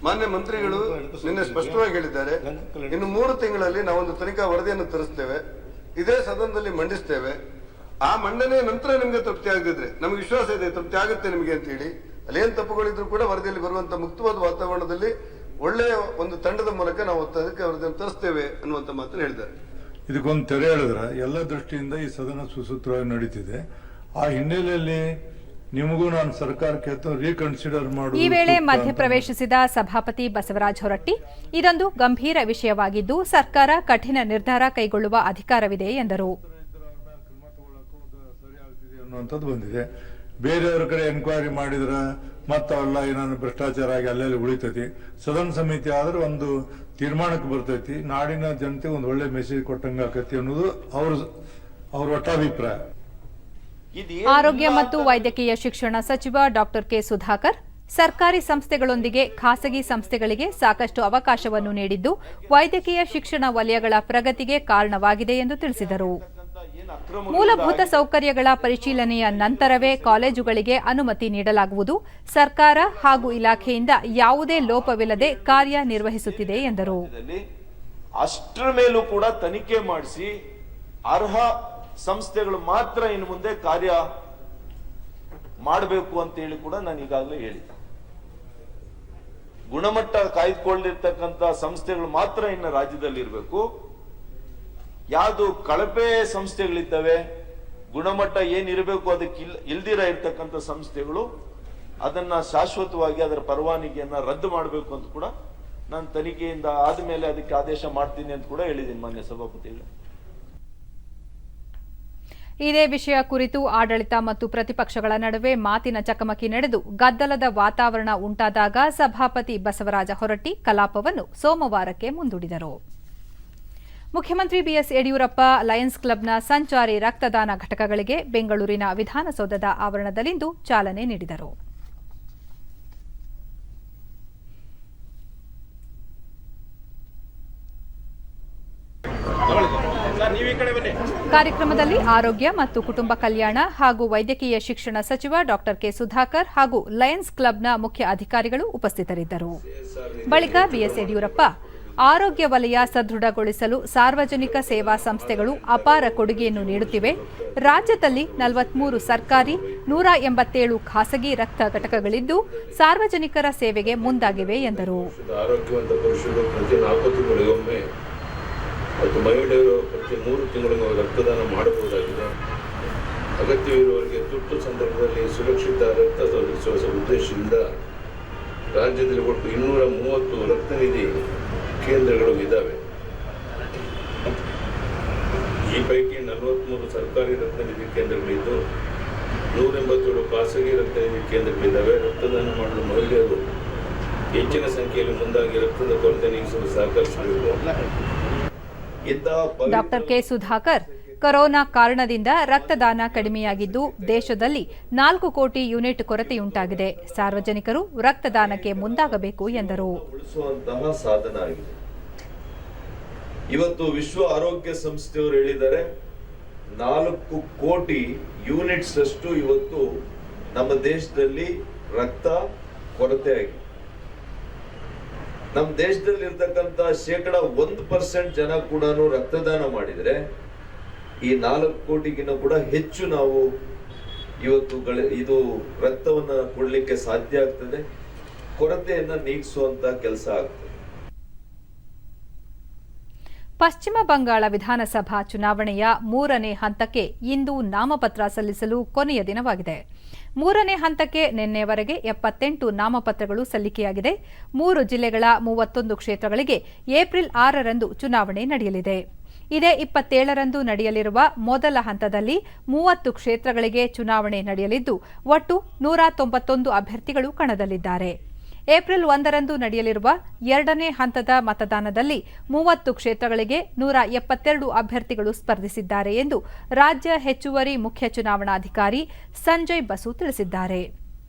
ಮಾನ್ಯ ಮಂತ್ರಿಗಳು ನಿನ್ನೆ ಸ್ಪಷ್ಟವಾಗಿ ಹೇಳಿದ್ದಾರೆ, ಇನ್ನು 3 ತಿಂಗಳಲ್ಲಿ ನಾವೊಂದು ತನಿಖಾ ವರದಿಯನ್ನು ತರಿಸ್ತೇವೆ, ಇದೇ ಸದನದಲ್ಲಿ ಮಂಡಿಸ್ತೇವೆ. ಆ ಮಂಡನೆ ನಂತರ ನಿಮ್ಗೆ ತೃಪ್ತಿ ಆಗದಿದ್ರೆ ನಮ್ಗೆ ವಿಶ್ವಾಸ ಇದೆ ತೃಪ್ತಿ ಆಗುತ್ತೆ ನಿಮಗೆ ಅಂತ ಹೇಳಿ, ಅಲ್ಲೇನ್ ತಪ್ಪುಗಳಿದ್ರು ಕೂಡ ವರದಿಯಲ್ಲಿ ಬರುವಂತ ಮುಕ್ತವಾದ ವಾತಾವರಣದಲ್ಲಿ ಒಳ್ಳೆಯ ಒಂದು ತಂಡದ ಮೂಲಕ ನಾವು ಅದಕ್ಕೆ ವರದಿಯನ್ನು ತರಿಸ್ತೇವೆ ಅನ್ನುವಂತ ಮಾತನ್ನು ಹೇಳಿದ್ದಾರೆ. ಇದಕ್ಕೊಂದು ತೆರೆ ಹೇಳಿದ್ರೆ ಎಲ್ಲ ದೃಷ್ಟಿಯಿಂದ ಈ ಸದನ ಸುಸೂತ್ರವಾಗಿ ನಡೀತಿದೆ. ಆ ಹಿನ್ನೆಲೆಯಲ್ಲಿ ನಿಮಗೂ ನಾನು ಸರ್ಕಾರಕ್ಕೆ ರೀಕನ್ಸಿಡರ್ ಮಾಡುವ. ಈ ವೇಳೆ ಮಧ್ಯಪ್ರವೇಶಿಸಿದ ಸಭಾಪತಿ ಬಸವರಾಜ ಹೊರಟ್ಟಿ, ಇದೊಂದು ಗಂಭೀರ ವಿಷಯವಾಗಿದ್ದು ಸರ್ಕಾರ ಕಠಿಣ ನಿರ್ಧಾರ ಕೈಗೊಳ್ಳುವ ಅಧಿಕಾರವಿದೆ ಎಂದರು. ಅನ್ನುವಂಥದ್ದು ಬಂದಿದೆ. ಬೇರೆಯವ್ರ ಕಡೆ ಎನ್ಕ್ವೈರಿ ಮಾಡಿದ್ರೆ ಮತ್ತವೆಲ್ಲ ಏನಾದ್ರು ಭ್ರಷ್ಟಾಚಾರ ಆಗಿ ಅಲ್ಲೆಲ್ಲಿ ಉಳಿತೈತಿ. ಸದನ ಸಮಿತಿ ಆದ್ರೆ ಒಂದು ತೀರ್ಮಾನಕ್ಕೆ ಬರ್ತೈತಿ, ನಾಡಿನ ಜನತೆ ಒಂದು ಒಳ್ಳೆ ಮೆಸೇಜ್ ಕೊಟ್ಟಂಗ ಆಕತಿ ಅನ್ನೋದು ಅವ್ರ ಒಟ್ಟಾಭಿಪ್ರಾಯ. ಆರೋಗ್ಯ ಮತ್ತು ವೈದ್ಯಕೀಯ ಶಿಕ್ಷಣ ಸಚಿವ ಡಾಕ್ಟರ್ ಕೆ ಸುಧಾಕರ್, ಸರ್ಕಾರಿ ಸಂಸ್ಥೆಗಳೊಂದಿಗೆ ಖಾಸಗಿ ಸಂಸ್ಥೆಗಳಿಗೆ ಸಾಕಷ್ಟು ಅವಕಾಶವನ್ನು ನೀಡಿದ್ದು ವೈದ್ಯಕೀಯ ಶಿಕ್ಷಣ ವಲಯಗಳ ಪ್ರಗತಿಗೆ ಕಾರಣವಾಗಿದೆ ಎಂದು ತಿಳಿಸಿದರು. ಮೂಲಭೂತ ಸೌಕರ್ಯಗಳ ಪರಿಶೀಲನೆಯ ನಂತರವೇ ಕಾಲೇಜುಗಳಿಗೆ ಅನುಮತಿ ನೀಡಲಾಗುವುದು. ಸರ್ಕಾರ ಹಾಗೂ ಇಲಾಖೆಯಿಂದ ಯಾವುದೇ ಲೋಪವಿಲ್ಲದೆ ಕಾರ್ಯನಿರ್ವಹಿಸುತ್ತಿದೆ ಎಂದರು. ಅಷ್ಟರ ಮೇಲೂ ಕೂಡ ತನಿಖೆ ಮಾಡಿಸಿ ಅರ್ಹ ಸಂಸ್ಥೆಗಳು ಮಾತ್ರ ಇನ್ನು ಮುಂದೆ ಕಾರ್ಯ ಮಾಡಬೇಕು ಅಂತ ಹೇಳಿ ಕೂಡ ನಾನು ಈಗಾಗಲೇ ಹೇಳಿದ್ದೆ. ಗುಣಮಟ್ಟ ಕಾಯ್ದುಕೊಂಡಿರ್ತಕ್ಕಂಥ ಸಂಸ್ಥೆಗಳು ಮಾತ್ರ ಇನ್ನು ರಾಜ್ಯದಲ್ಲಿ ಇರಬೇಕು. ಯಾವುದು ಕಳಪೆ ಸಂಸ್ಥೆಗಳಿದ್ದಾವೆ, ಗುಣಮಟ್ಟ ಏನಿರಬೇಕು ಅದಕ್ಕೆ ಇಲ್ದಿರ ಇರ್ತಕ್ಕಂಥ ಸಂಸ್ಥೆಗಳು, ಅದನ್ನ ಶಾಶ್ವತವಾಗಿ ಅದರ ಪರವಾನಗಿಯನ್ನ ರದ್ದು ಮಾಡಬೇಕು ಅಂತ ಕೂಡ ನಾನು ತನಿಖೆಯಿಂದ ಆದ್ಮೇಲೆ ಅದಕ್ಕೆ ಆದೇಶ ಮಾಡ್ತೀನಿ ಅಂತ ಕೂಡ ಹೇಳಿದ್ದೀನಿ ಮಾನ್ಯ ಸಭಾಪತಿಗಳು. ಇದೇ ವಿಷಯ ಕುರಿತು ಆಡಳಿತ ಮತ್ತು ಪ್ರತಿಪಕ್ಷಗಳ ನಡುವೆ ಮಾತಿನ ಚಕಮಕಿ ನಡೆದು ಗದ್ದಲದ ವಾತಾವರಣ ಉಂಟಾದಾಗ ಸಭಾಪತಿ ಬಸವರಾಜ ಹೊರಟ್ಟಿ ಕಲಾಪವನ್ನು ಸೋಮವಾರಕ್ಕೆ ಮುಂದೂಡಿದರು. ಮುಖ್ಯಮಂತ್ರಿ ಬಿಎಸ್ ಯಡಿಯೂರಪ್ಪ ಲಯನ್ಸ್ ಕ್ಲಬ್ನ ಸಂಚಾರಿ ರಕ್ತದಾನ ಘಟಕಗಳಿಗೆ ಬೆಂಗಳೂರಿನ ವಿಧಾನಸೌಧದ ಆವರಣದಲ್ಲಿಂದು ಚಾಲನೆ ನೀಡಿದರು. ಕಾರ್ಯಕ್ರಮದಲ್ಲಿ ಆರೋಗ್ಯ ಮತ್ತು ಕುಟುಂಬ ಕಲ್ಯಾಣ ಹಾಗೂ ವೈದ್ಯಕೀಯ ಶಿಕ್ಷಣ ಸಚಿವ ಡಾಕ್ಟರ್ ಕೆ ಸುಧಾಕರ್ ಹಾಗೂ ಲಯನ್ಸ್ ಕ್ಲಬ್ನ ಮುಖ್ಯ ಅಧಿಕಾರಿಗಳು ಉಪಸ್ಥಿತರಿದ್ದರು. ಬಳಿಕ ಬಿಎಸ್ ಯಡಿಯೂರಪ್ಪ, ಆರೋಗ್ಯ ವಲಯ ಸದೃಢಗೊಳಿಸಲು ಸಾರ್ವಜನಿಕ ಸೇವಾ ಸಂಸ್ಥೆಗಳು ಅಪಾರ ಕೊಡುಗೆಯನ್ನು ನೀಡುತ್ತಿವೆ. ರಾಜ್ಯದಲ್ಲಿ 43 ಸರ್ಕಾರಿ, 187 ಖಾಸಗಿ ರಕ್ತ ಘಟಕಗಳಿದ್ದು ಸಾರ್ವಜನಿಕರ ಸೇವೆಗೆ ಮುಂದಾಗಿವೆ ಎಂದರು. ಆರೋಗ್ಯವಂತ ಪುರುಷರು ಪ್ರತಿ 4 ತಿಂಗಳಿಗೊಮ್ಮೆ ಮತ್ತು ಮಹಿಳೆಯರು ಪ್ರತಿ 3 ತಿಂಗಳಿಗೂ ರಕ್ತದಾನ ಮಾಡಬಹುದಾಗಿದೆ. ಅಗತ್ಯವಿರುವವರಿಗೆ ತುರ್ತು ಸಂದರ್ಭದಲ್ಲಿ ಸುರಕ್ಷಿತ ರಕ್ತ ಒದಗಿಸುವ ಉದ್ದೇಶದಿಂದ ರಾಜ್ಯದಲ್ಲಿ ಒಟ್ಟು 230 ರಕ್ತನಿಧಿ ಕೇಂದ್ರಗಳು ಇದ್ದಾವೆ. ಈ ಪೈಕಿ 43 ಸರ್ಕಾರಿ ರಕ್ತನಿಧಿ ಕೇಂದ್ರಗಳಿದ್ದು 187 ಖಾಸಗಿ ರಕ್ತನಿಧಿ ಕೇಂದ್ರಗಳಿದ್ದಾವೆ. ರಕ್ತದಾನ ಮಾಡಲು ಮಹಿಳೆಯರು ಹೆಚ್ಚಿನ ಸಂಖ್ಯೆಯಲ್ಲಿ ಮುಂದಾಗಿ ರಕ್ತದ ಕೊರತೆ ನೀಗಿಸಲು ಸಹಕರಿಸಬೇಕು. ಡಾಕ್ಟರ್ ಕೆ ಸುಧಾಕರ್, ಕೊರೋನಾ ಕಾರಣದಿಂದ ರಕ್ತದಾನ ಕಡಿಮೆಯಾಗಿದ್ದು ದೇಶದಲ್ಲಿ 4 ಕೋಟಿ ಯೂನಿಟ್ ಕೊರತೆಯುಂಟಾಗಿದೆ. ಸಾರ್ವಜನಿಕರು ರಕ್ತದಾನಕ್ಕೆ ಮುಂದಾಗಬೇಕು ಎಂದರು. ಉಳಿಸುವಂತಹ ಸಾಧನ ಆಗಿದೆ. ಇವತ್ತು ವಿಶ್ವ ಆರೋಗ್ಯ ಸಂಸ್ಥೆಯವರು ಹೇಳಿದ್ದಾರೆ 4 ಕೋಟಿ ಯೂನಿಟ್ಸ್ ಅಷ್ಟು ಇವತ್ತು ನಮ್ಮ ದೇಶದಲ್ಲಿ ರಕ್ತ ಕೊರತೆ ಆಗಿದೆ. ನಮ್ಮ ದೇಶದಲ್ಲಿ ಇರ್ತಕ್ಕಂಥ 1% ಜನ ಕೂಡ ರಕ್ತದಾನ ಮಾಡಿದರೆ ಈ 4 ಕೋಟಿಗಿನ್ನ ಕೂಡ ಹೆಚ್ಚು ನಾವು ಇವತ್ತು ಇದು ರಕ್ತವನ್ನ ಕೊಡ್ಲಿಕ್ಕೆ ಸಾಧ್ಯ ಆಗ್ತದೆ. ಕೊರತೆಯನ್ನ ನೀಗಿಸುವಂತ ಕೆಲಸ ಆಗ್ತದೆ. ಪಶ್ಚಿಮ ಬಂಗಾಳ ವಿಧಾನಸಭಾ ಚುನಾವಣೆಯ 3ನೇ ಹಂತಕ್ಕೆ ಇಂದು ನಾಮಪತ್ರ ಸಲ್ಲಿಸಲು ಕೊನೆಯ ದಿನವಾಗಿದೆ. 3ನೇ ಹಂತಕ್ಕೆ ನಿನ್ನೆವರೆಗೆ 78 ನಾಮಪತ್ರಗಳು ಸಲ್ಲಿಕೆಯಾಗಿದೆ. 3 ಜಿಲ್ಲೆಗಳ 31 ಕ್ಷೇತ್ರಗಳಿಗೆ ಏಪ್ರಿಲ್ 6ರಂದು ಚುನಾವಣೆ ನಡೆಯಲಿದೆ. ಇದೇ 27ರಂದು ನಡೆಯಲಿರುವ ಮೊದಲ ಹಂತದಲ್ಲಿ 30 ಕ್ಷೇತ್ರಗಳಿಗೆ ಚುನಾವಣೆ ನಡೆಯಲಿದ್ದು ಒಟ್ಟು 191 ಅಭ್ಯರ್ಥಿಗಳು ಕಣದಲ್ಲಿದ್ದಾರೆ. ಏಪ್ರಿಲ್ 1ರಂದು ನಡೆಯಲಿರುವ ಎರಡನೇ ಹಂತದ ಮತದಾನದಲ್ಲಿ 30 ಕ್ಷೇತ್ರಗಳಿಗೆ 172 ಅಭ್ಯರ್ಥಿಗಳು ಸ್ಪರ್ಧಿಸಿದ್ದಾರೆ ಎಂದು ರಾಜ್ಯ ಹೆಚ್ಚುವರಿ ಮುಖ್ಯ ಚುನಾವಣಾಧಿಕಾರಿ ಸಂಜಯ್ ಬಸು ತಿಳಿಸಿದ್ದಾರೆ.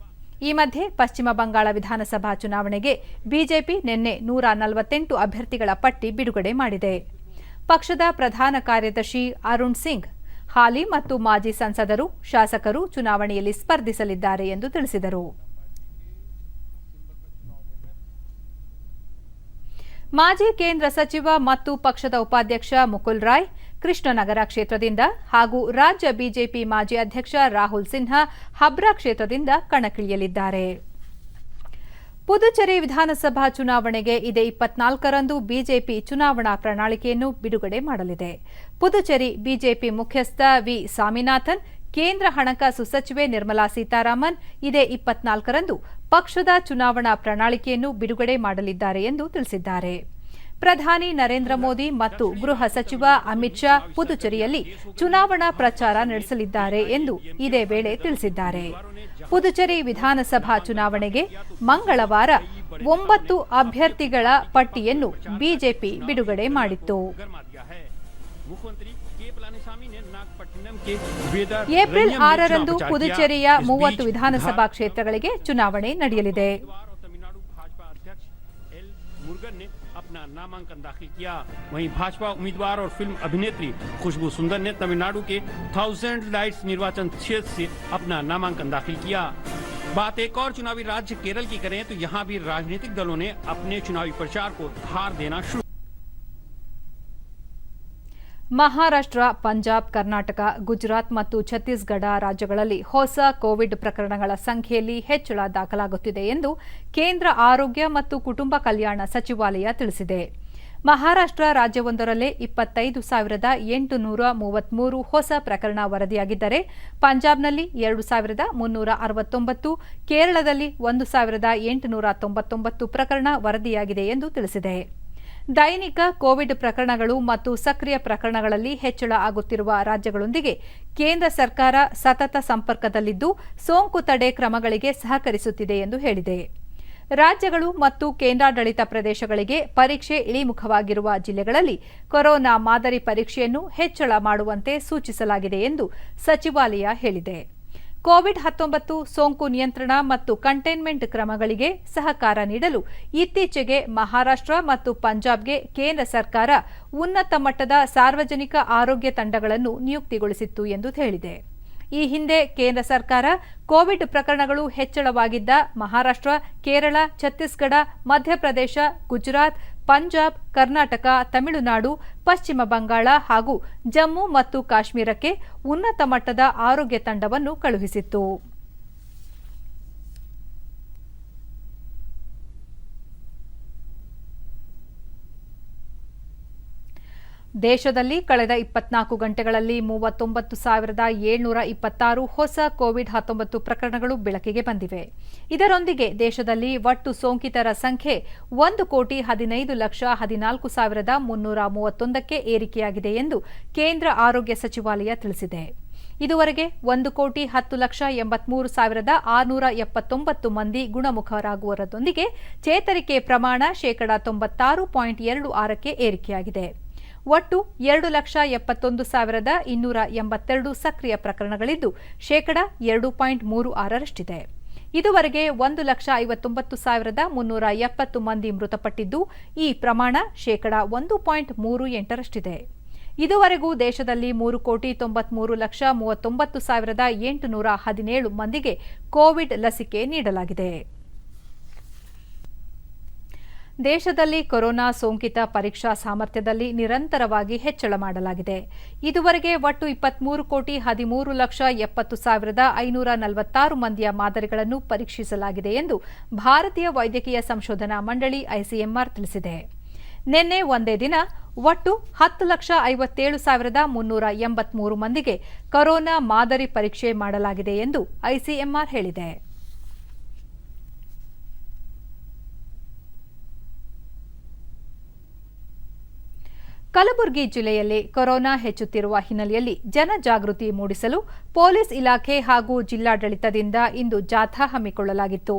ಈ ಮಧ್ಯೆ ಪಶ್ಚಿಮ ಬಂಗಾಳ ವಿಧಾನಸಭಾ ಚುನಾವಣೆಗೆ ಬಿಜೆಪಿ ನಿನ್ನೆ 148 ಅಭ್ಯರ್ಥಿಗಳ ಪಟ್ಟಿ ಬಿಡುಗಡೆ ಮಾಡಿದೆ. ಪಕ್ಷದ ಪ್ರಧಾನ ಕಾರ್ಯದರ್ಶಿ ಅರುಣ್ ಸಿಂಗ್ ಹಾಲಿ ಮತ್ತು ಮಾಜಿ ಸಂಸದರು, ಶಾಸಕರು ಚುನಾವಣೆಯಲ್ಲಿ ಸ್ಪರ್ಧಿಸಲಿದ್ದಾರೆ ಎಂದು ತಿಳಿಸಿದರು. ಮಾಜಿ ಕೇಂದ್ರ ಸಚಿವ ಮತ್ತು ಪಕ್ಷದ ಉಪಾಧ್ಯಕ್ಷ ಮುಕುಲ್ ರಾಯ್ ಕೃಷ್ಣನಗರ ಕ್ಷೇತ್ರದಿಂದ ಹಾಗೂ ರಾಜ್ಯ ಬಿಜೆಪಿ ಮಾಜಿ ಅಧ್ಯಕ್ಷ ರಾಹುಲ್ ಸಿನ್ಹಾ ಹಬ್ರಾ ಕ್ಷೇತ್ರದಿಂದ ಕಣಕ್ಕಿಳಿಯಲಿದ್ದಾರೆ. ಪುದುಚೇರಿ ವಿಧಾನಸಭಾ ಚುನಾವಣೆಗೆ ಇದೇ 24ರಂದು ಬಿಜೆಪಿ ಚುನಾವಣಾ ಪ್ರಣಾಳಿಕೆಯನ್ನು ಬಿಡುಗಡೆ ಮಾಡಲಿದೆ. ಪುದುಚೇರಿ ಬಿಜೆಪಿ ಮುಖ್ಯಸ್ಥ ವಿ ಸ್ವಾಮಿನಾಥನ್, ಕೇಂದ್ರ ಹಣಕಾಸು ಸಚಿವೆ ನಿರ್ಮಲಾ ಸೀತಾರಾಮನ್ ಇದೇ 24ರಂದು ಪಕ್ಷದ ಚುನಾವಣಾ ಪ್ರಣಾಳಿಕೆಯನ್ನು ಬಿಡುಗಡೆ ಮಾಡಲಿದ್ದಾರೆ ಎಂದು ತಿಳಿಸಿದ್ದಾರೆ. ಪ್ರಧಾನಿ ನರೇಂದ್ರ ಮೋದಿ ಮತ್ತು ಗೃಹ ಸಚಿವ ಅಮಿತ್ ಶಾ ಪುದುಚೇರಿಯಲ್ಲಿ ಚುನಾವಣಾ ಪ್ರಚಾರ ನಡೆಸಲಿದ್ದಾರೆ ಎಂದು ಇದೇ ವೇಳೆ ತಿಳಿಸಿದ್ದಾರೆ. ಪುದುಚೇರಿ ವಿಧಾನಸಭಾ ಚುನಾವಣೆಗೆ ಮಂಗಳವಾರ 9 ಅಭ್ಯರ್ಥಿಗಳ ಪಟ್ಟಿಯನ್ನು ಬಿಜೆಪಿ ಬಿಡುಗಡೆ ಮಾಡಿತ್ತು. ಏಪ್ರಿಲ್ 6ರಂದು ಪುದುಚೇರಿಯ 30 ವಿಧಾನಸಭಾ ಕ್ಷೇತ್ರಗಳಿಗೆ ಚುನಾವಣೆ ನಡೆಯಲಿದೆ. अपना नामांकन दाखिल किया। वहीं भाजपा उम्मीदवार और फिल्म अभिनेत्री खुशबू सुंदर ने तमिलनाडु के 1000 लाइट्स निर्वाचन क्षेत्र से अपना नामांकन दाखिल किया। बात एक और चुनावी राज्य केरल की करें तो यहाँ भी राजनीतिक दलों ने अपने चुनावी प्रचार को धार देना शुरू। ಮಹಾರಾಷ್ಟ್ರ, ಪಂಜಾಬ್, ಕರ್ನಾಟಕ, ಗುಜರಾತ್ ಮತ್ತು ಛತ್ತೀಸ್ಗಢ ರಾಜ್ಯಗಳಲ್ಲಿ ಹೊಸ ಕೋವಿಡ್ ಪ್ರಕರಣಗಳ ಸಂಖ್ಯೆಯಲ್ಲಿ ಹೆಚ್ಚಳ ದಾಖಲಾಗುತ್ತಿದೆ ಎಂದು ಕೇಂದ್ರ ಆರೋಗ್ಯ ಮತ್ತು ಕುಟುಂಬ ಕಲ್ಯಾಣ ಸಚಿವಾಲಯ ತಿಳಿಸಿದೆ. ಮಹಾರಾಷ್ಟ್ರ ರಾಜ್ಯವೊಂದರಲ್ಲೇ 25,833 ಹೊಸ ಪ್ರಕರಣ ವರದಿಯಾಗಿದ್ದರೆ ಪಂಜಾಬ್ನಲ್ಲಿ 2,369, ಕೇರಳದಲ್ಲಿ 1,899 ಪ್ರಕರಣ ವರದಿಯಾಗಿದೆ ಎಂದು ತಿಳಿಸಿದೆ. ದೈನಿಕ ಕೋವಿಡ್ ಪ್ರಕರಣಗಳು ಮತ್ತು ಸಕ್ರಿಯ ಪ್ರಕರಣಗಳಲ್ಲಿ ಹೆಚ್ಚಳ ಆಗುತ್ತಿರುವ ರಾಜ್ಯಗಳೊಂದಿಗೆ ಕೇಂದ್ರ ಸರ್ಕಾರ ಸತತ ಸಂಪರ್ಕದಲ್ಲಿದ್ದು ಸೋಂಕು ತಡೆ ಕ್ರಮಗಳಿಗೆ ಸಹಕರಿಸುತ್ತಿದೆ ಎಂದು ಹೇಳಿದೆ. ರಾಜ್ಯಗಳು ಮತ್ತು ಕೇಂದ್ರಾಡಳಿತ ಪ್ರದೇಶಗಳಿಗೆ ಪರೀಕ್ಷೆ ಇಳಿಮುಖವಾಗಿರುವ ಜಿಲ್ಲೆಗಳಲ್ಲಿ ಕೊರೋನಾ ಮಾದರಿ ಪರೀಕ್ಷೆಯನ್ನು ಹೆಚ್ಚಳ ಮಾಡುವಂತೆ ಸೂಚಿಸಲಾಗಿದೆ ಎಂದು ಸಚಿವಾಲಯ ಹೇಳಿದೆ. ಕೋವಿಡ್-19 ಸೋಂಕು ನಿಯಂತ್ರಣ ಮತ್ತು ಕಂಟೈನ್ಮೆಂಟ್ ಕ್ರಮಗಳಿಗೆ ಸಹಕಾರ ನೀಡಲು ಇತ್ತೀಚೆಗೆ ಮಹಾರಾಷ್ಟ್ರ ಮತ್ತು ಪಂಜಾಬ್ಗೆ ಕೇಂದ್ರ ಸರ್ಕಾರ ಉನ್ನತ ಮಟ್ಟದ ಸಾರ್ವಜನಿಕ ಆರೋಗ್ಯ ತಂಡಗಳನ್ನು ನಿಯುಕ್ತಿಗೊಳಿಸಿತ್ತು ಎಂದು ಹೇಳಿದೆ. ಈ ಹಿಂದೆ ಕೇಂದ್ರ ಸರ್ಕಾರ ಕೋವಿಡ್ ಪ್ರಕರಣಗಳು ಹೆಚ್ಚಳವಾಗಿದ್ದ ಮಹಾರಾಷ್ಟ್ರ, ಕೇರಳ, ಛತ್ತೀಸ್ಗಢ, ಮಧ್ಯಪ್ರದೇಶ, ಗುಜರಾತ್, ಪಂಜಾಬ್, ಕರ್ನಾಟಕ, ತಮಿಳುನಾಡು, ಪಶ್ಚಿಮ ಬಂಗಾಳ ಹಾಗೂ ಜಮ್ಮು ಮತ್ತು ಕಾಶ್ಮೀರಕ್ಕೆ ಉನ್ನತ ಮಟ್ಟದ ಆರೋಗ್ಯ ತಂಡವನ್ನು ಕಳುಹಿಸಿತ್ತು. ದೇಶದಲ್ಲಿ ಕಳೆದ 24 ಗಂಟೆಗಳಲ್ಲಿ 39,726 ಹೊಸ ಕೋವಿಡ್-19 ಪ್ರಕರಣಗಳು ಬೆಳಕಿಗೆ ಬಂದಿವೆ. ಇದರೊಂದಿಗೆ ದೇಶದಲ್ಲಿ ಒಟ್ಟು ಸೋಂಕಿತರ ಸಂಖ್ಯೆ 1,14,14,331ಕ್ಕೆ ಏರಿಕೆಯಾಗಿದೆ ಎಂದು ಕೇಂದ್ರ ಆರೋಗ್ಯ ಸಚಿವಾಲಯ ತಿಳಿಸಿದೆ. ಇದುವರೆಗೆ 1,10,83,679 ಮಂದಿ ಗುಣಮುಖರಾಗುವುದರೊಂದಿಗೆ ಚೇತರಿಕೆ ಪ್ರಮಾಣ 96.26ಕ್ಕೆ ಏರಿಕೆಯಾಗಿದೆ. ಒಟ್ಟು 2,71,282 ಸಕ್ರಿಯ ಪ್ರಕರಣಗಳಿದ್ದು 2.36%. ಇದುವರೆಗೆ 1,59,370 ಮಂದಿ ಮೃತಪಟ್ಟಿದ್ದು ಈ ಪ್ರಮಾಣ 1.38%. ಇದುವರೆಗೂ ದೇಶದಲ್ಲಿ 3,93,39,817 ಮಂದಿಗೆ ಕೋವಿಡ್ ಲಸಿಕೆ ನೀಡಲಾಗಿದೆ. ದೇಶದಲ್ಲಿ ಕೊರೋನಾ ಸೋಂಕಿತ ಪರೀಕ್ಷಾ ಸಾಮರ್ಥ್ಯದಲ್ಲಿ ನಿರಂತರವಾಗಿ ಹೆಚ್ಚಳ ಮಾಡಲಾಗಿದೆ. ಇದುವರೆಗೆ ಒಟ್ಟು 23,13,70,546 ಮಂದಿಯ ಮಾದರಿಗಳನ್ನು ಪರೀಕ್ಷಿಸಲಾಗಿದೆ ಎಂದು ಭಾರತೀಯ ವೈದ್ಯಕೀಯ ಸಂಶೋಧನಾ ಮಂಡಳಿ ಐಸಿಎಂಆರ್ ತಿಳಿಸಿದೆ. ನಿನ್ನೆ ಒಂದೇ ದಿನ ಒಟ್ಟು 10,57,383 ಮಂದಿಗೆ ಕೊರೋನಾ ಮಾದರಿ ಪರೀಕ್ಷೆ ಮಾಡಲಾಗಿದೆ ಎಂದು ಐಸಿಎಂಆರ್ ಹೇಳಿದೆ. ಕಲಬುರಗಿ ಜಿಲ್ಲೆಯಲ್ಲಿ ಕೊರೋನಾ ಹೆಚ್ಚುತ್ತಿರುವ ಹಿನ್ನೆಲೆಯಲ್ಲಿ ಜನಜಾಗೃತಿ ಮೂಡಿಸಲು ಪೊಲೀಸ್ ಇಲಾಖೆ ಹಾಗೂ ಜಿಲ್ಲಾಡಳಿತದಿಂದ ಇಂದು ಜಾಥಾ ಹಮ್ಮಿಕೊಳ್ಳಲಾಗಿತ್ತು.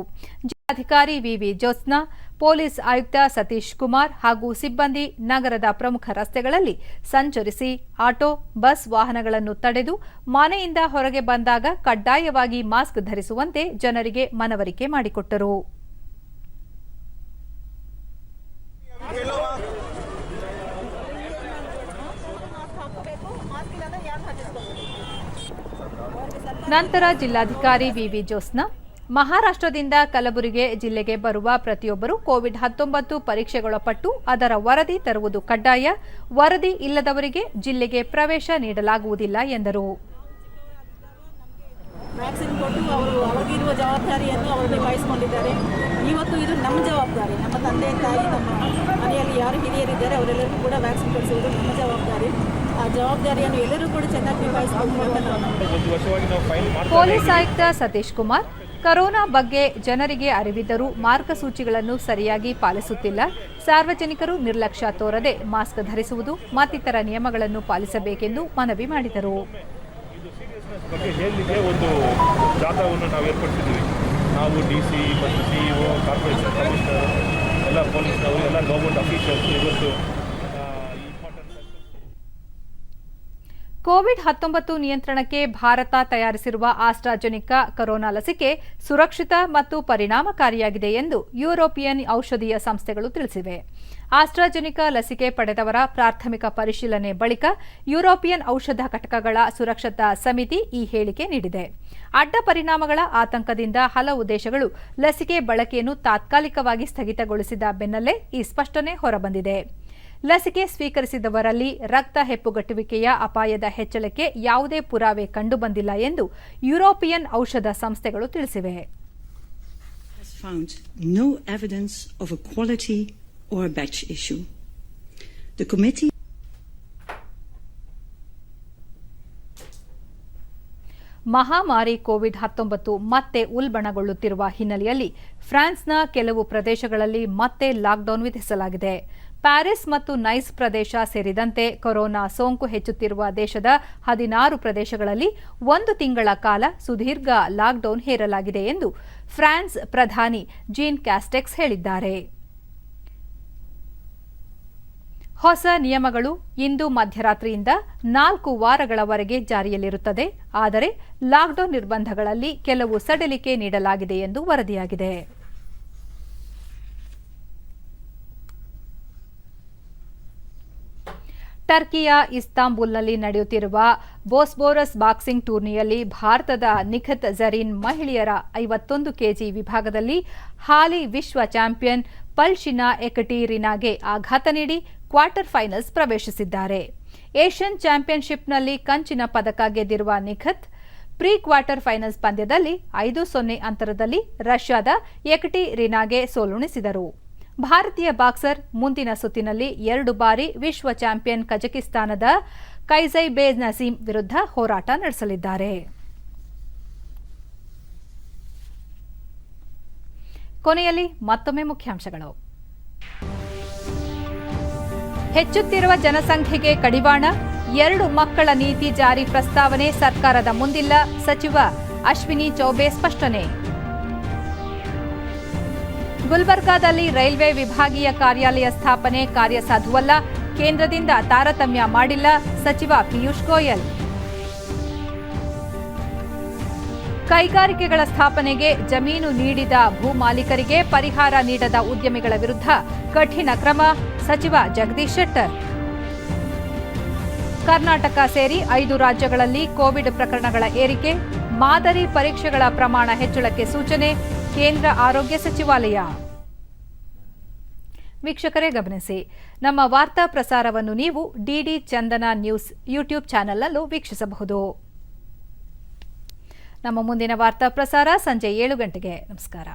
ಜಿಲ್ಲಾಧಿಕಾರಿ ವಿವಿ ಜ್ಯೋತ್ಸ್ನಾ, ಪೊಲೀಸ್ ಆಯುಕ್ತ ಸತೀಶ್ ಕುಮಾರ್ ಹಾಗೂ ಸಿಬ್ಬಂದಿ ನಗರದ ಪ್ರಮುಖ ರಸ್ತೆಗಳಲ್ಲಿ ಸಂಚರಿಸಿ ಆಟೋ, ಬಸ್ ವಾಹನಗಳನ್ನು ತಡೆದು ಮನೆಯಿಂದ ಹೊರಗೆ ಬಂದಾಗ ಕಡ್ಡಾಯವಾಗಿ ಮಾಸ್ಕ್ ಧರಿಸುವಂತೆ ಜನರಿಗೆ ಮನವರಿಕೆ ಮಾಡಿಕೊಟ್ಟರು. ನಂತರ ಜಿಲ್ಲಾಧಿಕಾರಿ ವಿವಿ ಜ್ಯೋತ್ಸ್ನಾ, ಮಹಾರಾಷ್ಟ್ರದಿಂದ ಕಲಬುರಗಿ ಜಿಲ್ಲೆಗೆ ಬರುವ ಪ್ರತಿಯೊಬ್ಬರು ಕೋವಿಡ್-19 ಪರೀಕ್ಷೆಗೊಳಪಟ್ಟು ಅದರ ವರದಿ ತರುವುದು ಕಡ್ಡಾಯ. ವರದಿ ಇಲ್ಲದವರಿಗೆ ಜಿಲ್ಲೆಗೆ ಪ್ರವೇಶ ನೀಡಲಾಗುವುದಿಲ್ಲ ಎಂದರು. ವ್ಯಾಕ್ಸಿನ್ ಕೊಟ್ಟು ಅವರಿಗಿರುವ ಜವಾಬ್ದಾರಿಯನ್ನು ಅವರು ನಿಭಾಯಿಸಿಕೊಂಡಿದ್ದಾರೆ. ಇವತ್ತು ಇದು ನಮ್ಮ ಜವಾಬ್ದಾರಿ. ನಮ್ಮ ತಂದೆ ತಾಯಿ, ನಮ್ಮ ಮನೆಯಲ್ಲಿ ಯಾರು ಹಿರಿಯರಿದ್ದಾರೆ ಅವರೆಲ್ಲರಿಗೂ ಕೂಡ ವ್ಯಾಕ್ಸಿನ್ ಕೊಡಿಸುವುದು ನಮ್ಮ ಜವಾಬ್ದಾರಿ. ಆ ಜವಾಬ್ದಾರಿಯನ್ನು ಎಲ್ಲರೂ ಕೂಡ ಚೆನ್ನಾಗಿ ನಿಭಾಯಿಸಿಕೊಂಡು ಪೊಲೀಸ್ ಆಯುಕ್ತ ಸತೀಶ್ ಕುಮಾರ್, ಕೊರೋನಾ ಬಗ್ಗೆ ಜನರಿಗೆ ಅರಿವಿದ್ದರೂ ಮಾರ್ಗಸೂಚಿಗಳನ್ನು ಸರಿಯಾಗಿ ಪಾಲಿಸುತ್ತಿಲ್ಲ. ಸಾರ್ವಜನಿಕರು ನಿರ್ಲಕ್ಷ್ಯ ತೋರದೆ ಮಾಸ್ಕ್ ಧರಿಸುವುದು ಮತ್ತಿತರ ನಿಯಮಗಳನ್ನು ಪಾಲಿಸಬೇಕೆಂದು ಮನವಿ ಮಾಡಿದರು. ಒಂದು ಜಾಥಾವನ್ನು ನಾವು ಏರ್ಪಡಿಸಿದ್ದೀವಿ. ನಾವು DC ಮತ್ತು CEO, ಕಾರ್ಪೊರೇಷನ್ ಕಮಿಷನರ್, ಎಲ್ಲ ಪೊಲೀಸ್ನವರು, ಎಲ್ಲ ಗೌರ್ಮೆಂಟ್ ಅಫಿಷಿಯಲ್ಸ್ ಇವತ್ತು ಕೋವಿಡ್-19 ನಿಯಂತ್ರಣಕ್ಕೆ ಭಾರತ ತಯಾರಿಸಿರುವ ಆಸ್ಟ್ರಾಜೆನಿಕಾ ಕೊರೋನಾ ಲಸಿಕೆ ಸುರಕ್ಷಿತ ಮತ್ತು ಪರಿಣಾಮಕಾರಿಯಾಗಿದೆ ಎಂದು ಯುರೋಪಿಯನ್ ಔಷಧೀಯ ಸಂಸ್ಥೆಗಳು ತಿಳಿಸಿವೆ. ಆಸ್ಟ್ರಾಜೆನಿಕಾ ಲಸಿಕೆ ಪಡೆದವರ ಪ್ರಾಥಮಿಕ ಪರಿಶೀಲನೆ ಬಳಿಕ ಯುರೋಪಿಯನ್ ಔಷಧ ಘಟಕಗಳ ಸುರಕ್ಷತಾ ಸಮಿತಿ ಈ ಹೇಳಿಕೆ ನೀಡಿದೆ. ಅಡ್ಡ ಪರಿಣಾಮಗಳ ಆತಂಕದಿಂದ ಹಲವು ದೇಶಗಳು ಲಸಿಕೆ ಬಳಕೆಯನ್ನು ತಾತ್ಕಾಲಿಕವಾಗಿ ಸ್ಥಗಿತಗೊಳಿಸಿದ ಬೆನ್ನಲ್ಲೇ ಈ ಸ್ಪಷ್ಟನೆ ಹೊರಬಂದಿದೆ. ಲಸಿಕೆ ಸ್ವೀಕರಿಸಿದವರಲ್ಲಿ ರಕ್ತ ಹೆಪ್ಪುಗಟ್ಟುವಿಕೆಯ ಅಪಾಯದ ಹೆಚ್ಚಳಕ್ಕೆ ಯಾವುದೇ ಪುರಾವೆ ಕಂಡುಬಂದಿಲ್ಲ ಎಂದು ಯುರೋಪಿಯನ್ ಔಷಧ ಸಂಸ್ಥೆಗಳು ತಿಳಿಸಿವೆ. No evidence of a quality or a batch issue. The committee ಮಹಾಮಾರಿ ಕೋವಿಡ್-19 ಮತ್ತೆ ಉಲ್ಬಣಗೊಳ್ಳುತ್ತಿರುವ ಹಿನ್ನೆಲೆಯಲ್ಲಿ ಫ್ರಾನ್ಸ್ನ ಕೆಲವು ಪ್ರದೇಶಗಳಲ್ಲಿ ಮತ್ತೆ ಲಾಕ್ಡೌನ್ ವಿಧಿಸಲಾಗಿದೆ. ಪ್ಯಾರಿಸ್ ಮತ್ತು ನೈಸ್ ಪ್ರದೇಶ ಸೇರಿದಂತೆ ಕೊರೋನಾ ಸೋಂಕು ಹೆಚ್ಚುತ್ತಿರುವ ದೇಶದ 16 ಪ್ರದೇಶಗಳಲ್ಲಿ 1 ತಿಂಗಳ ಕಾಲ ಸುದೀರ್ಘ ಲಾಕ್ಡೌನ್ ಹೇರಲಾಗಿದೆ ಎಂದು ಫ್ರಾನ್ಸ್ ಪ್ರಧಾನಿ ಜೀನ್ ಕ್ಯಾಸ್ಟೆಕ್ಸ್ ಹೇಳಿದ್ದಾರೆ. ಹೊಸ ನಿಯಮಗಳು ಇಂದು ಮಧ್ಯರಾತ್ರಿಯಿಂದ 4 ವಾರಗಳವರೆಗೆ ಜಾರಿಯಲ್ಲಿರುತ್ತದೆ. ಆದರೆ ಲಾಕ್ಡೌನ್ ನಿರ್ಬಂಧಗಳಲ್ಲಿ ಕೆಲವು ಸಡಿಲಿಕೆ ನೀಡಲಾಗಿದೆ ಎಂದು ವರದಿಯಾಗಿದೆ. ಟರ್ಕಿಯ ಇಸ್ತಾಂಬುಲ್ನಲ್ಲಿ ನಡೆಯುತ್ತಿರುವ ಬೋಸ್ಬೋರಸ್ ಬಾಕ್ಸಿಂಗ್ ಟೂರ್ನಿಯಲ್ಲಿ ಭಾರತದ ನಿಖತ್ ಝರೀನ್ ಮಹಿಳೆಯರ 51 ಕೆಜಿ ವಿಭಾಗದಲ್ಲಿ ಹಾಲಿ ವಿಶ್ವ ಚಾಂಪಿಯನ್ ಪಲ್ಶಿನಾ ಎಕಟೆರಿನಾಗೆ ಆಘಾತ ನೀಡಿ ಕ್ವಾರ್ಟರ್ ಫೈನಲ್ಸ್ ಪ್ರವೇಶಿಸಿದ್ದಾರೆ. ಏಷ್ಯನ್ ಚಾಂಪಿಯನ್ಶಿಪ್ನಲ್ಲಿ ಕಂಚಿನ ಪದಕ ಗೆದ್ದಿರುವ ನಿಖತ್ ಪ್ರೀ ಕ್ವಾರ್ಟರ್ ಫೈನಲ್ಸ್ ಪಂದ್ಯದಲ್ಲಿ 5-0 ಅಂತರದಲ್ಲಿ ರಷ್ಯಾದ ಎಕಟೆರಿನಾಗೆ ಸೋಲುಣಿಸಿದರು. ಭಾರತೀಯ ಬಾಕ್ಸರ್ ಮುಂದಿನ ಸುತ್ತಿನಲ್ಲಿ 2 ಬಾರಿ ವಿಶ್ವ ಚಾಂಪಿಯನ್ ಕಜಕಿಸ್ತಾನದ ಕೈಸೈಬೇ ನಸೀಮ್ ವಿರುದ್ಧ ಹೋರಾಟ ನಡೆಸಲಿದ್ದಾರೆ. ಕೊನೆಯಲ್ಲಿ ಮತ್ತೊಮ್ಮೆ ಮುಖ್ಯಾಂಶಗಳು. ಹೆಚ್ಚುತ್ತಿರುವ ಜನಸಂಖ್ಯೆಗೆ ಕಡಿವಾಣ, 2 ಮಕ್ಕಳ ನೀತಿ ಜಾರಿ ಪ್ರಸ್ತಾವನೆ ಸರ್ಕಾರದ ಮುಂದಿಲ್ಲ, ಸಚಿವ ಅಶ್ವಿನಿ ಚೌಬೆ ಸ್ಪಷ್ಟನೆ. ಗುಲ್ಬರ್ಗಾದಲ್ಲಿ ರೈಲ್ವೆ ವಿಭಾಗೀಯ ಕಾರ್ಯಾಲಯ ಸ್ಥಾಪನೆ ಕಾರ್ಯಸಾಧುವಲ್ಲ, ಕೇಂದ್ರದಿಂದ ತಾರತಮ್ಯ ಮಾಡಿಲ್ಲ, ಸಚಿವ ಪಿಯೂಷ್ ಗೋಯಲ್. ಕೈಗಾರಿಕೆಗಳ ಸ್ಥಾಪನೆಗೆ ಜಮೀನು ನೀಡಿದ ಭೂ ಮಾಲೀಕರಿಗೆ ಪರಿಹಾರ ನೀಡದ ಉದ್ಯಮಿಗಳ ವಿರುದ್ಧ ಕಠಿಣ ಕ್ರಮ, ಸಚಿವ ಜಗದೀಶ್ ಶೆಟ್ಟರ್. ಕರ್ನಾಟಕ ಸೇರಿ 5 ರಾಜ್ಯಗಳಲ್ಲಿ ಕೋವಿಡ್ ಪ್ರಕರಣಗಳ ಏರಿಕೆ, ಮಾದರಿ ಪರೀಕ್ಷೆಗಳ ಪ್ರಮಾಣ ಹೆಚ್ಚಳಕ್ಕೆ ಸೂಚನೆ, ಕೇಂದ್ರ ಆರೋಗ್ಯ ಸಚಿವಾಲಯ. ವೀಕ್ಷಕರೇ ಗಮನಿಸಿ, ನಮ್ಮ ವಾರ್ತಾ ಪ್ರಸಾರವನ್ನು ನೀವು ಡಿಡಿ ಚಂದನ ನ್ಯೂಸ್ ಯೂಟ್ಯೂಬ್ ಚಾನೆಲ್ನಲ್ಲೂ ವೀಕ್ಷಿಸಬಹುದು. ನಮ್ಮ ಮುಂದಿನ ವಾರ್ತಾ ಪ್ರಸಾರ ಸಂಜೆ 7 ಗಂಟೆಗೆ. ನಮಸ್ಕಾರ.